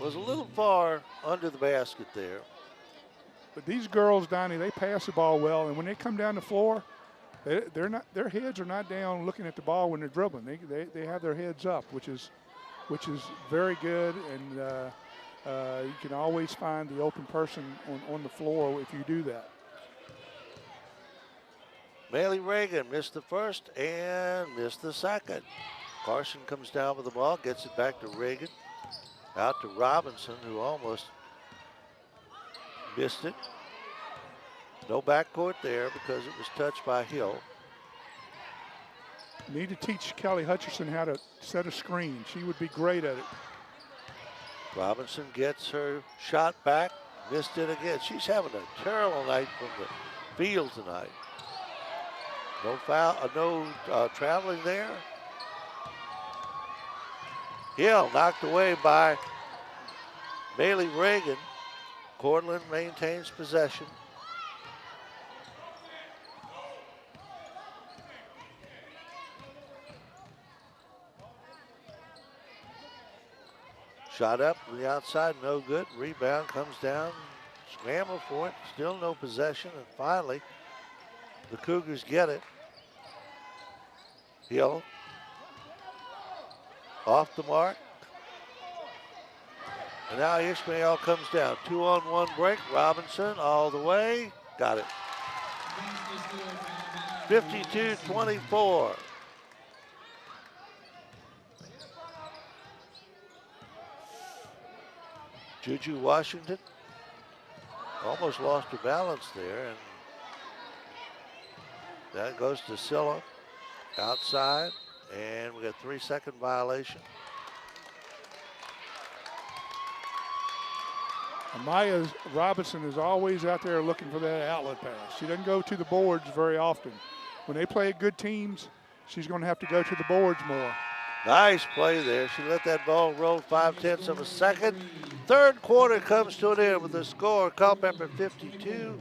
was a little far under the basket there. But these girls, Donnie, they pass the ball well, and when they come down the floor, they're not. Their heads are not down looking at the ball when they're dribbling. They have their heads up, which is very good, and you can always find the open person on the floor if you do that. Maley Reagan missed the first and missed the second. Carson comes down with the ball, gets it back to Reagan. Out to Robinson, who almost missed it. No backcourt there because it was touched by Hill. Need to teach Kelly Hutcherson how to set a screen. She would be great at it. Robinson gets her shot back, missed it again. She's having a terrible night from the field tonight. No foul, no traveling there. Hill knocked away by Maley Reagan. Courtland maintains possession. Shot up to the outside, no good. Rebound comes down, scramble for it, still no possession, and finally the Cougars get it. Hill off the mark. And now Ishmael comes down. 2-on-1 break. Robinson all the way. Got it. 52-24. Juju Washington almost lost her balance there, and that goes to Silla outside, and we got 3-second violation. Amaya Robinson is always out there looking for that outlet pass. She doesn't go to the boards very often. When they play good teams, she's going to have to go to the boards more. Nice play there. She let that ball roll 5/10 of a second. Third quarter comes to an end with the score, Culpeper 52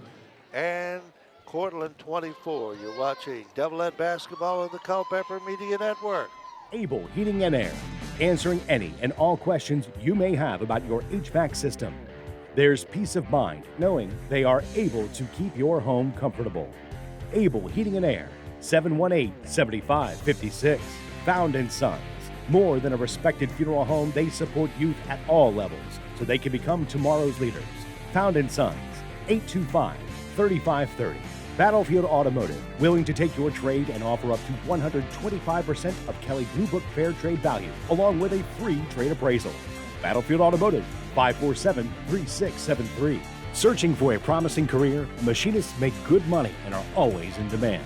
and Courtland 24. You're watching Devilette basketball on the Culpeper Media Network. Able Heating and Air, answering any and all questions you may have about your HVAC system. There's peace of mind knowing they are able to keep your home comfortable. Able Heating and Air, 718-7556. Found & Sons. More than a respected funeral home, they support youth at all levels so they can become tomorrow's leaders. Found & Sons, 825-3530. Battlefield Automotive, willing to take your trade and offer up to 125% of Kelly Blue Book Fair Trade value, along with a free trade appraisal. Battlefield Automotive, 547-3673. Searching for a promising career, machinists make good money and are always in demand.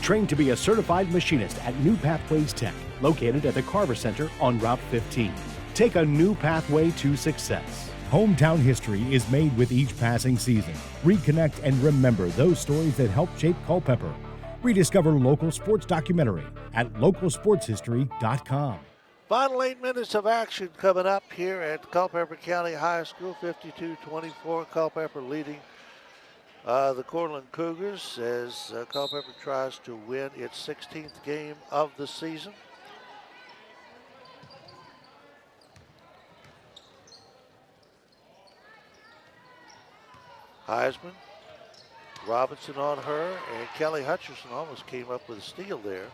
Trained to be a certified machinist at New Pathways Tech, located at the Carver Center on Route 15. Take a new pathway to success. Hometown history is made with each passing season. Reconnect and remember those stories that helped shape Culpeper. Rediscover local sports documentary at localsportshistory.com. Final 8 minutes of action coming up here at Culpeper County High School, 52-24. Culpeper leading the Courtland Cougars as Culpeper tries to win its 16th game of the season. Heisman, Robinson on her, and Kelly Hutcherson almost came up with a steal there.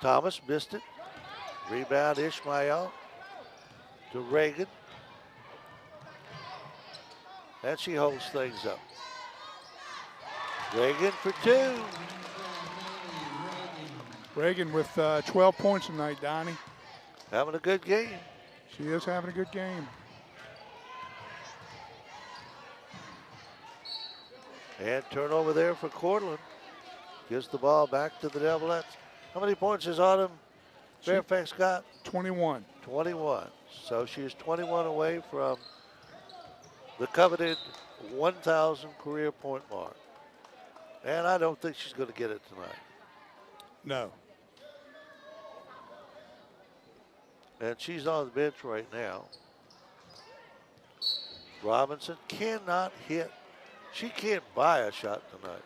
Thomas missed it. Rebound Ishmael to Reagan. And she holds things up. Reagan for two. Reagan with 12 points tonight, Donnie. Having a good game. She is having a good game. And turnover there for Courtland. Gives the ball back to the Devilettes. How many points has Autumn Fairfax got? 21. 21. So she's 21 away from the coveted 1,000 career point mark. And I don't think she's going to get it tonight. No. And she's on the bench right now. Robinson cannot hit. She can't buy a shot tonight.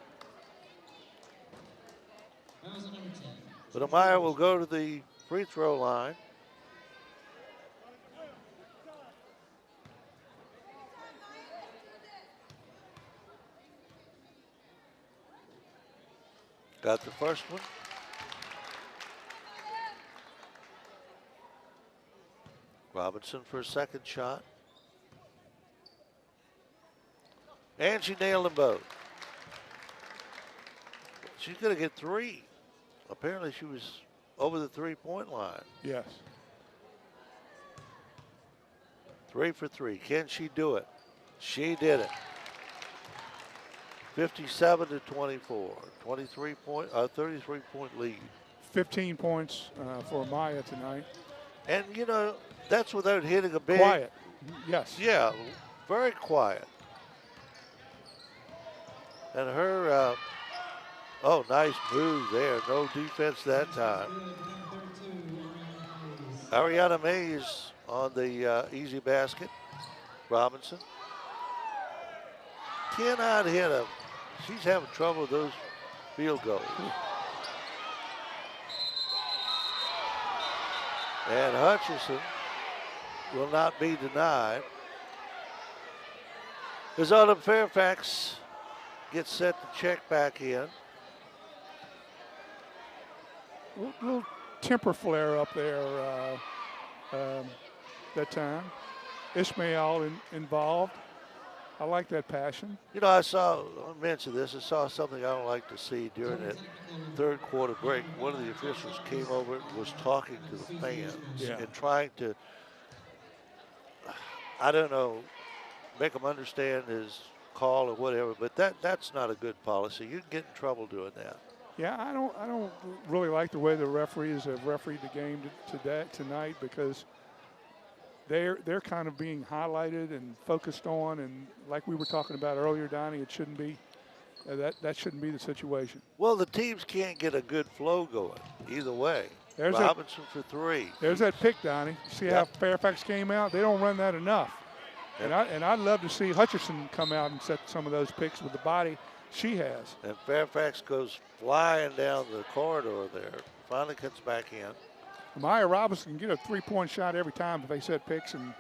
But Amaya will go to the free throw line. Got the first one. Robinson for a second shot. And she nailed them both. She's going to get 3. Apparently she was over the 3-point line. Yes. 3 for 3. Can she do it? She did it. 57-24. 33-point lead. 15 points for Maya tonight. And, you know, that's without hitting a big. Quiet. Yes. Yeah, very quiet. And her, oh, nice move there. No defense that time. Ariana Mays on the easy basket. Robinson cannot hit him. She's having trouble with those field goals. And Hutchinson will not be denied. As Autumn Fairfax gets set to check back in. Little temper flare up there that time. Ishmael involved. I like that passion. You know, I mentioned this, I saw something I don't like to see during that third quarter break. One of the officials came over and was talking to the fans and trying to, I don't know, make them understand his call or whatever, but that's not a good policy. You can get in trouble doing that. Yeah, I don't really like the way the referees have refereed the game tonight because they're kind of being highlighted and focused on, and like we were talking about earlier, Donnie, it shouldn't be that shouldn't be the situation. Well, the teams can't get a good flow going either way. There's Robinson for 3. There's that pick, Donnie. See how Fairfax came out? They don't run that enough. Yep. And I'd love to see Hutcherson come out and set some of those picks with the body she has. And Fairfax goes flying down the corridor there. Finally comes back in. Maya Robinson can get a 3-point shot every time if they set picks, and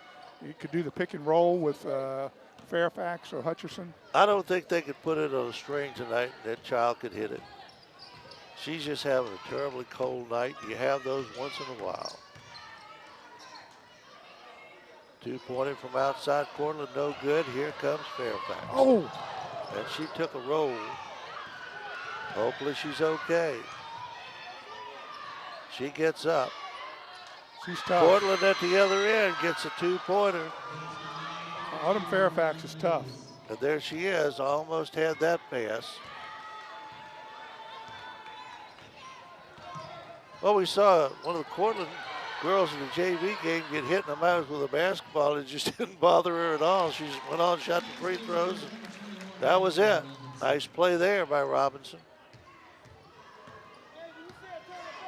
you could do the pick and roll with Fairfax or Hutcherson. I don't think they could put it on a string tonight and that child could hit it. She's just having a terribly cold night. You have those once in a while. 2-pointer from outside Courtland, no good. Here comes Fairfax. Oh! And she took a roll. Hopefully she's okay. She gets up. She's tough. Courtland at the other end gets a 2-pointer. Autumn Fairfax is tough. And there she is, almost had that pass. Well, we saw one of the Courtland girls in the JV game get hit in the mouth with a basketball. It just didn't bother her at all. She just went on, shot the free throws, and that was it. Nice play there by Robinson.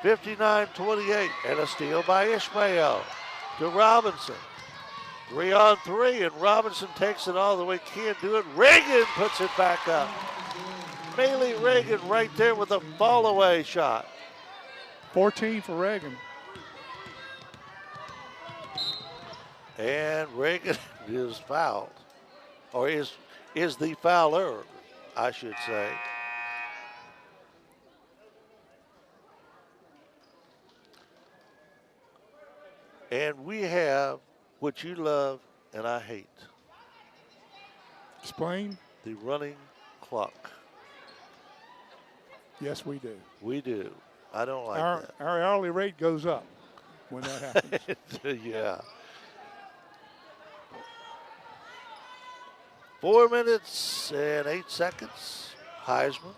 59-28, and a steal by Ishmael to Robinson. 3-on-3, and Robinson takes it all the way. Can't do it. Reagan puts it back up. Maylee Reagan right there with a fall-away shot. 14 for Reagan. And Reagan is fouled, or is the fouler, I should say. And we have what you love and I hate. Explain. The running clock. Yes, we do. We do. I don't like that. Our hourly rate goes up when that happens. Yeah. 4 minutes and 8 seconds. Heisman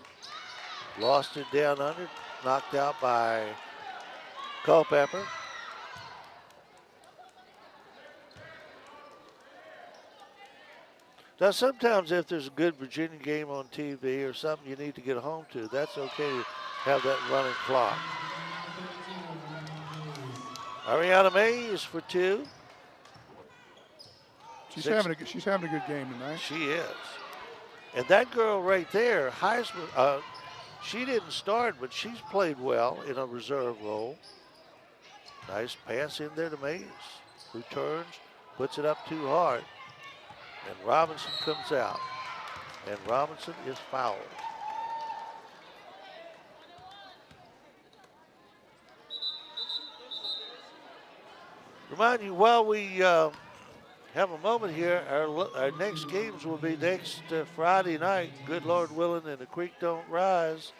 lost it down under, knocked out by Culpeper. Now, sometimes if there's a good Virginia game on TV or something you need to get home to, that's okay to have that running clock. Ariana Mays for 2. She's having a good game tonight. She is. And that girl right there, Heisman, she didn't start, but she's played well in a reserve role. Nice pass in there to Mays, who turns, puts it up too hard. And Robinson comes out. And Robinson is fouled. Remind you, while we have a moment here. Our next games will be next Friday night. Good Lord willing, and the creek don't rise.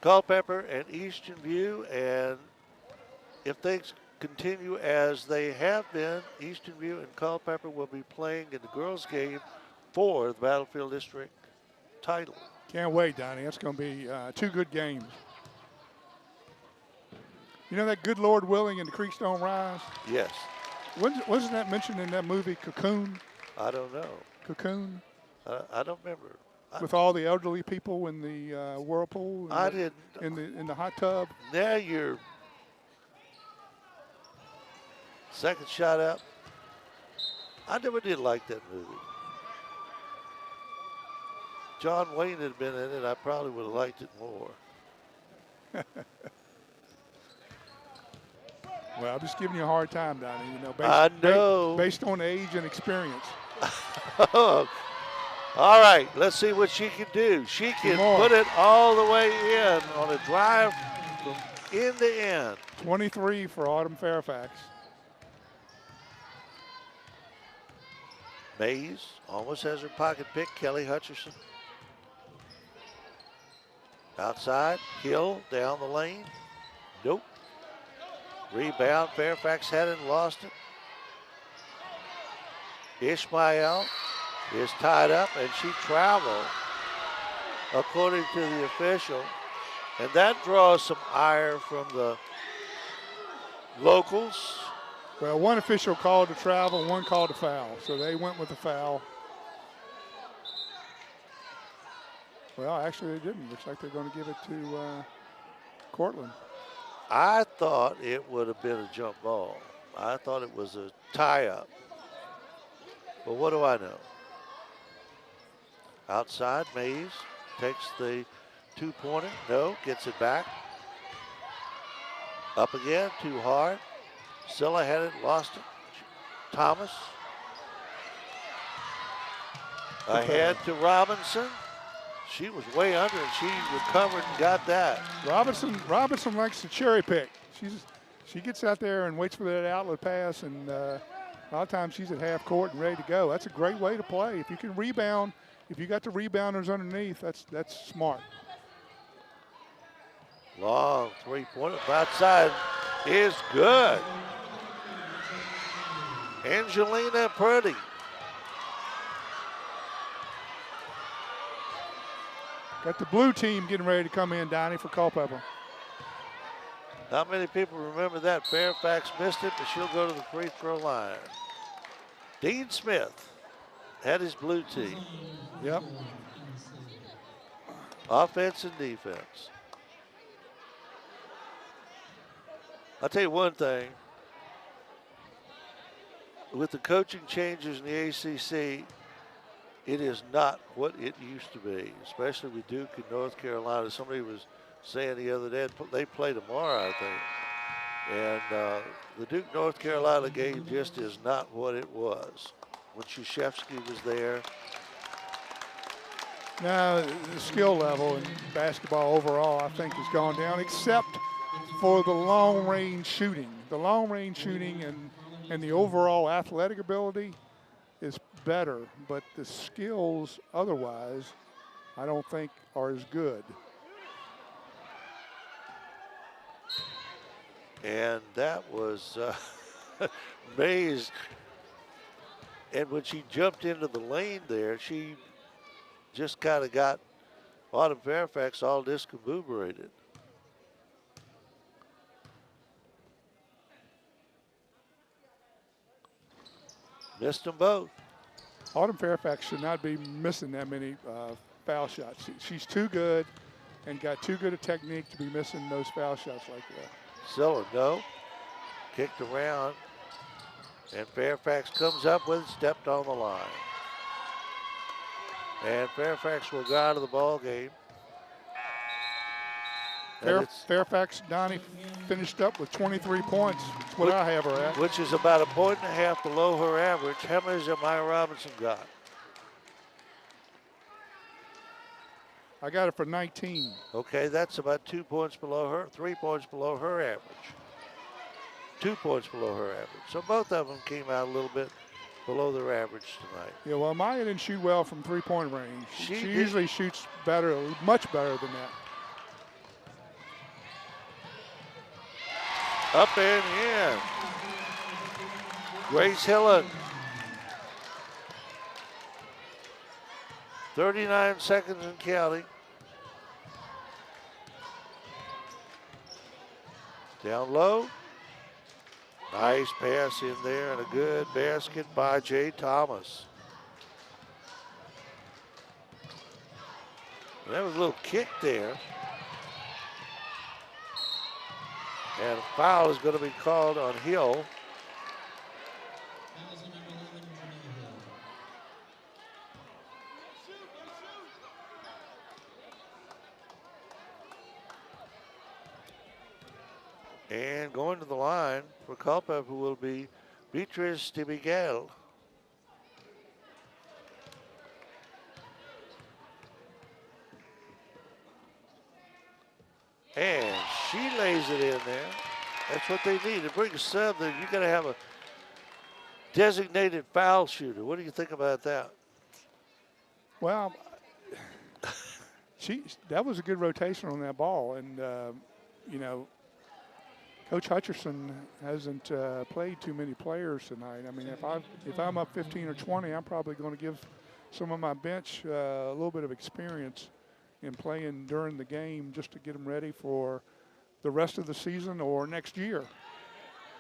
Culpeper and Eastern View, and if things continue as they have been, Eastern View and Culpeper will be playing in the girls' game for the Battlefield District title. Can't wait, Donnie. That's going to be 2 good games. You know that Good Lord willing and the creeks don't rise? Yes. Wasn't that mentioned in that movie Cocoon? I don't know. Cocoon? I don't remember. With all the elderly people in the whirlpool? I didn't. In the hot tub? Now you're second shot up. I never did like that movie. John Wayne had been in it, I probably would have liked it more. Well, I'm just giving you a hard time, Donnie. You know, I know. Based on age and experience. All right, let's see what she can do. She can put it all the way in on a drive from end to end. 23 for Autumn Fairfax. Mays almost has her pocket pick. Kelly Hutcherson. Outside, Hill down the lane. Nope. Rebound, Fairfax had it and lost it. Ishmael is tied up, and she traveled, according to the official. And that draws some ire from the locals. Well, one official called to travel, one called to foul. So they went with the foul. Well, actually they didn't. Looks like they're going to give it to Courtland. I thought it would have been a jump ball. I thought it was a tie-up. But what do I know? Outside, Mays takes the two-pointer. No, gets it back. Up again, too hard. Scylla had it, lost it. Thomas. Ahead to Robinson. She was way under, and she recovered and got that. Robinson likes to cherry pick. She gets out there and waits for that outlet pass, and a lot of times she's at half court and ready to go. That's a great way to play. If you can rebound, if you got the rebounders underneath, that's smart. Long three-pointer outside is good. Angelina Purdy. Got the blue team getting ready to come in, Donnie, for Culpeper. Not many people remember that. Fairfax missed it, but she'll go to the free throw line. Dean Smith had his blue team. Yep. Offense and defense. I'll tell you one thing. With the coaching changes in the ACC, it is not what it used to be, especially with Duke and North Carolina. Somebody was saying the other day, they play tomorrow, I think. And the Duke-North Carolina game just is not what it was when Krzyzewski was there. Now, the skill level in basketball overall, I think, has gone down, except for the long-range shooting. The long-range shooting and the overall athletic ability is better, but the skills otherwise, I don't think are as good. And that was Mays. And when she jumped into the lane there, she just kind of got Autumn Fairfax all discombobulated. Missed them both. Autumn Fairfax should not be missing that many foul shots. She's too good and got too good a technique to be missing those foul shots like that. Silla, no. Kicked around. And Fairfax comes up with it, stepped on the line. And Fairfax will go out of the ball game. Fairfax, Donnie, finished up with 23 points. That's what I have her at. Which is about a point and a half below her average. How many has Maya Robinson got? I got it for 19. Okay, that's about 2 points below her, 3 points below her average. 2 points below her average. So both of them came out a little bit below their average tonight. Yeah, well, Maya didn't shoot well from three-point range. She did. usually shoots better, much better than that. Up and in. Grace Hillen. 39 seconds and counting. Down low. Nice pass in there and a good basket by Jay Thomas. That was a little kick there. And a foul is going to be called on Hill. And going to the line for Culpeper will be Beatrice de Miguel. And she lays it in there. That's what they need. To bring a sub, then you got to have a designated foul shooter. What do you think about that? Well, that was a good rotation on that ball. And, you know, Coach Hutcherson hasn't played too many players tonight. I mean, if I'm up 15 or 20, I'm probably going to give some of my bench a little bit of experience in playing during the game just to get them ready for the rest of the season or next year.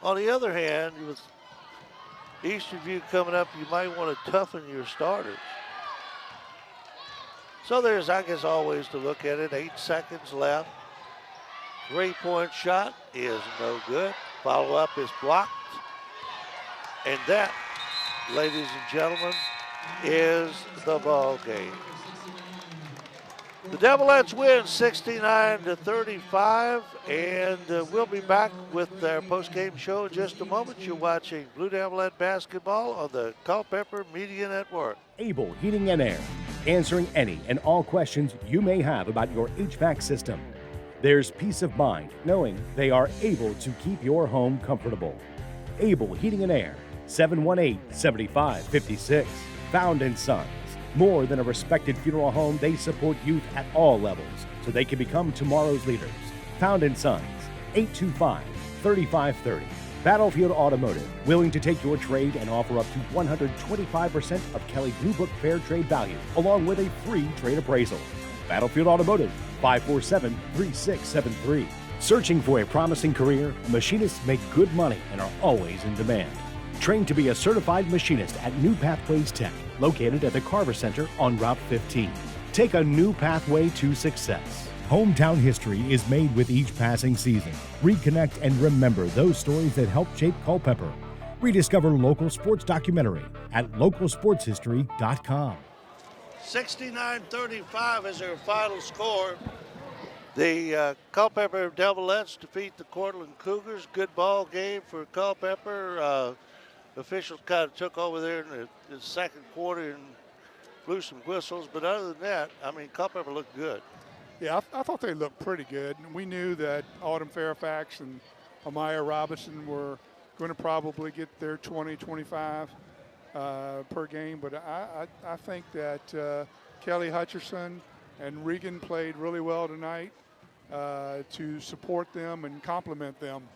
On the other hand, with Eastern View coming up, you might want to toughen your starters. So there's, I guess, always to look at it. 8 seconds left. 3-point shot is no good. Follow-up is blocked. And that, ladies and gentlemen, is the ball game. The Devilettes win 69-35, and we'll be back with our post-game show in just a moment. You're watching Blue Devilette basketball on the Culpeper Media Network. Able Heating and Air, answering any and all questions you may have about your HVAC system. There's peace of mind knowing they are able to keep your home comfortable. Able Heating and Air, 718-7556, Found in Sons. More than a respected funeral home, they support youth at all levels so they can become tomorrow's leaders. Found in Sons, 825-3530. Battlefield Automotive, willing to take your trade and offer up to 125% of Kelly Blue Book Fair Trade value, along with a free trade appraisal. Battlefield Automotive, 547-3673. Searching for a promising career, machinists make good money and are always in demand. Trained to be a certified machinist at New Pathways Tech, located at the Carver Center on Route 15. Take a new pathway to success. Hometown history is made with each passing season. Reconnect and remember those stories that helped shape Culpeper. Rediscover local sports documentary at localsportshistory.com. 69-35 is their final score. The Culpeper Devilettes defeat the Courtland Cougars. Good ball game for Culpeper. Officials kind of took over there in the second quarter and blew some whistles. But other than that, I mean, Culpeper looked good. Yeah, I thought they looked pretty good. We knew that Autumn Fairfax and Amaya Robinson were going to probably get their 20, 25 per game. But I think that Kelly Hutcherson and Regan played really well tonight to support them and complement them.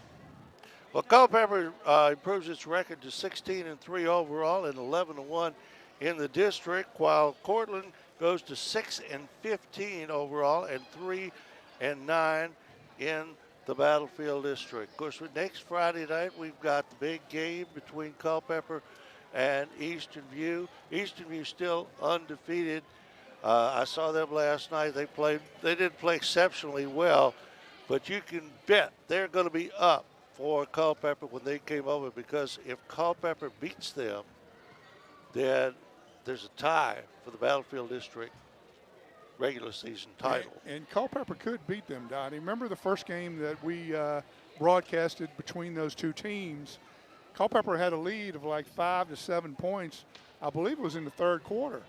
Well, Culpeper improves its record to 16-3 overall and 11-1 in the district, while Courtland goes to 6-15 overall and 3-9 in the Battlefield district. Of course, next Friday night we've got the big game between Culpeper and Eastern View. Eastern View still undefeated. I saw them last night. They didn't play exceptionally well, but you can bet they're going to be up for Culpeper when they came over, because if Culpeper beats them, then there's a tie for the Battlefield District regular season title. And Culpeper could beat them, Donnie. Remember the first game that we broadcasted between those two teams? Culpeper had a lead of like 5 to 7 points. I believe it was in the third quarter.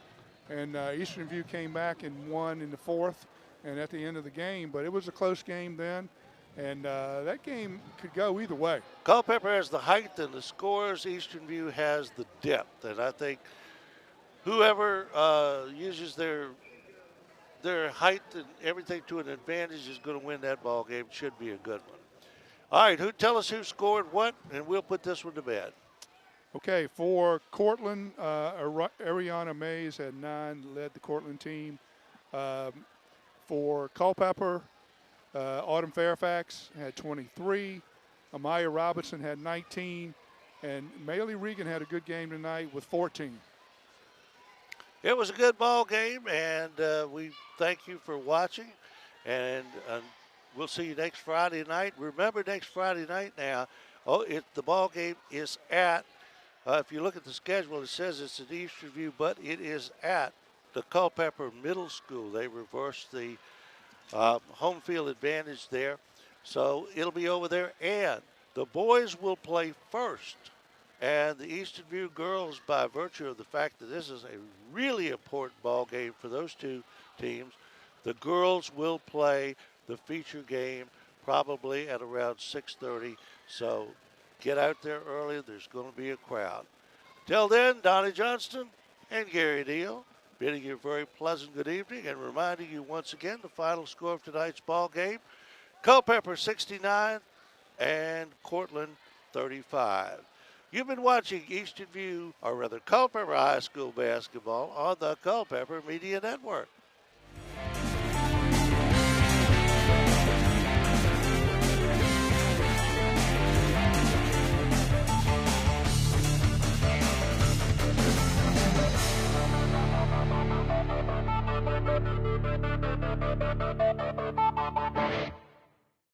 And Eastern View came back and won in the fourth and at the end of the game. But it was a close game then. And that game could go either way. Culpeper has the height and the scores. Eastern View has the depth. And I think whoever uses their height and everything to an advantage is going to win that ball game. Should be a good one. All right, tell us who scored what, and we'll put this one to bed. Okay, for Courtland, Ariana Mays had 9, led the Courtland team. For Culpeper, Autumn Fairfax had 23. Amaya Robinson had 19. And Maylee Regan had a good game tonight with 14. It was a good ball game, and we thank you for watching. And we'll see you next Friday night. Remember, next Friday night now, the ball game is at, if you look at the schedule, it says it's at Eastern View, but it is at the Culpeper Middle School. They reversed the home field advantage there. So it'll be over there, and the boys will play first. And the Eastern View girls, by virtue of the fact that this is a really important ball game for those two teams, the girls will play the feature game probably at around 6:30. So get out there early. There's going to be a crowd. Till then, Donnie Johnston and Gary Deal bidding you a very pleasant good evening and reminding you once again the final score of tonight's ball game: Culpeper 69 and Courtland 35. You've been watching Eastern View, or rather Culpeper High School basketball on the Culpeper Media Network.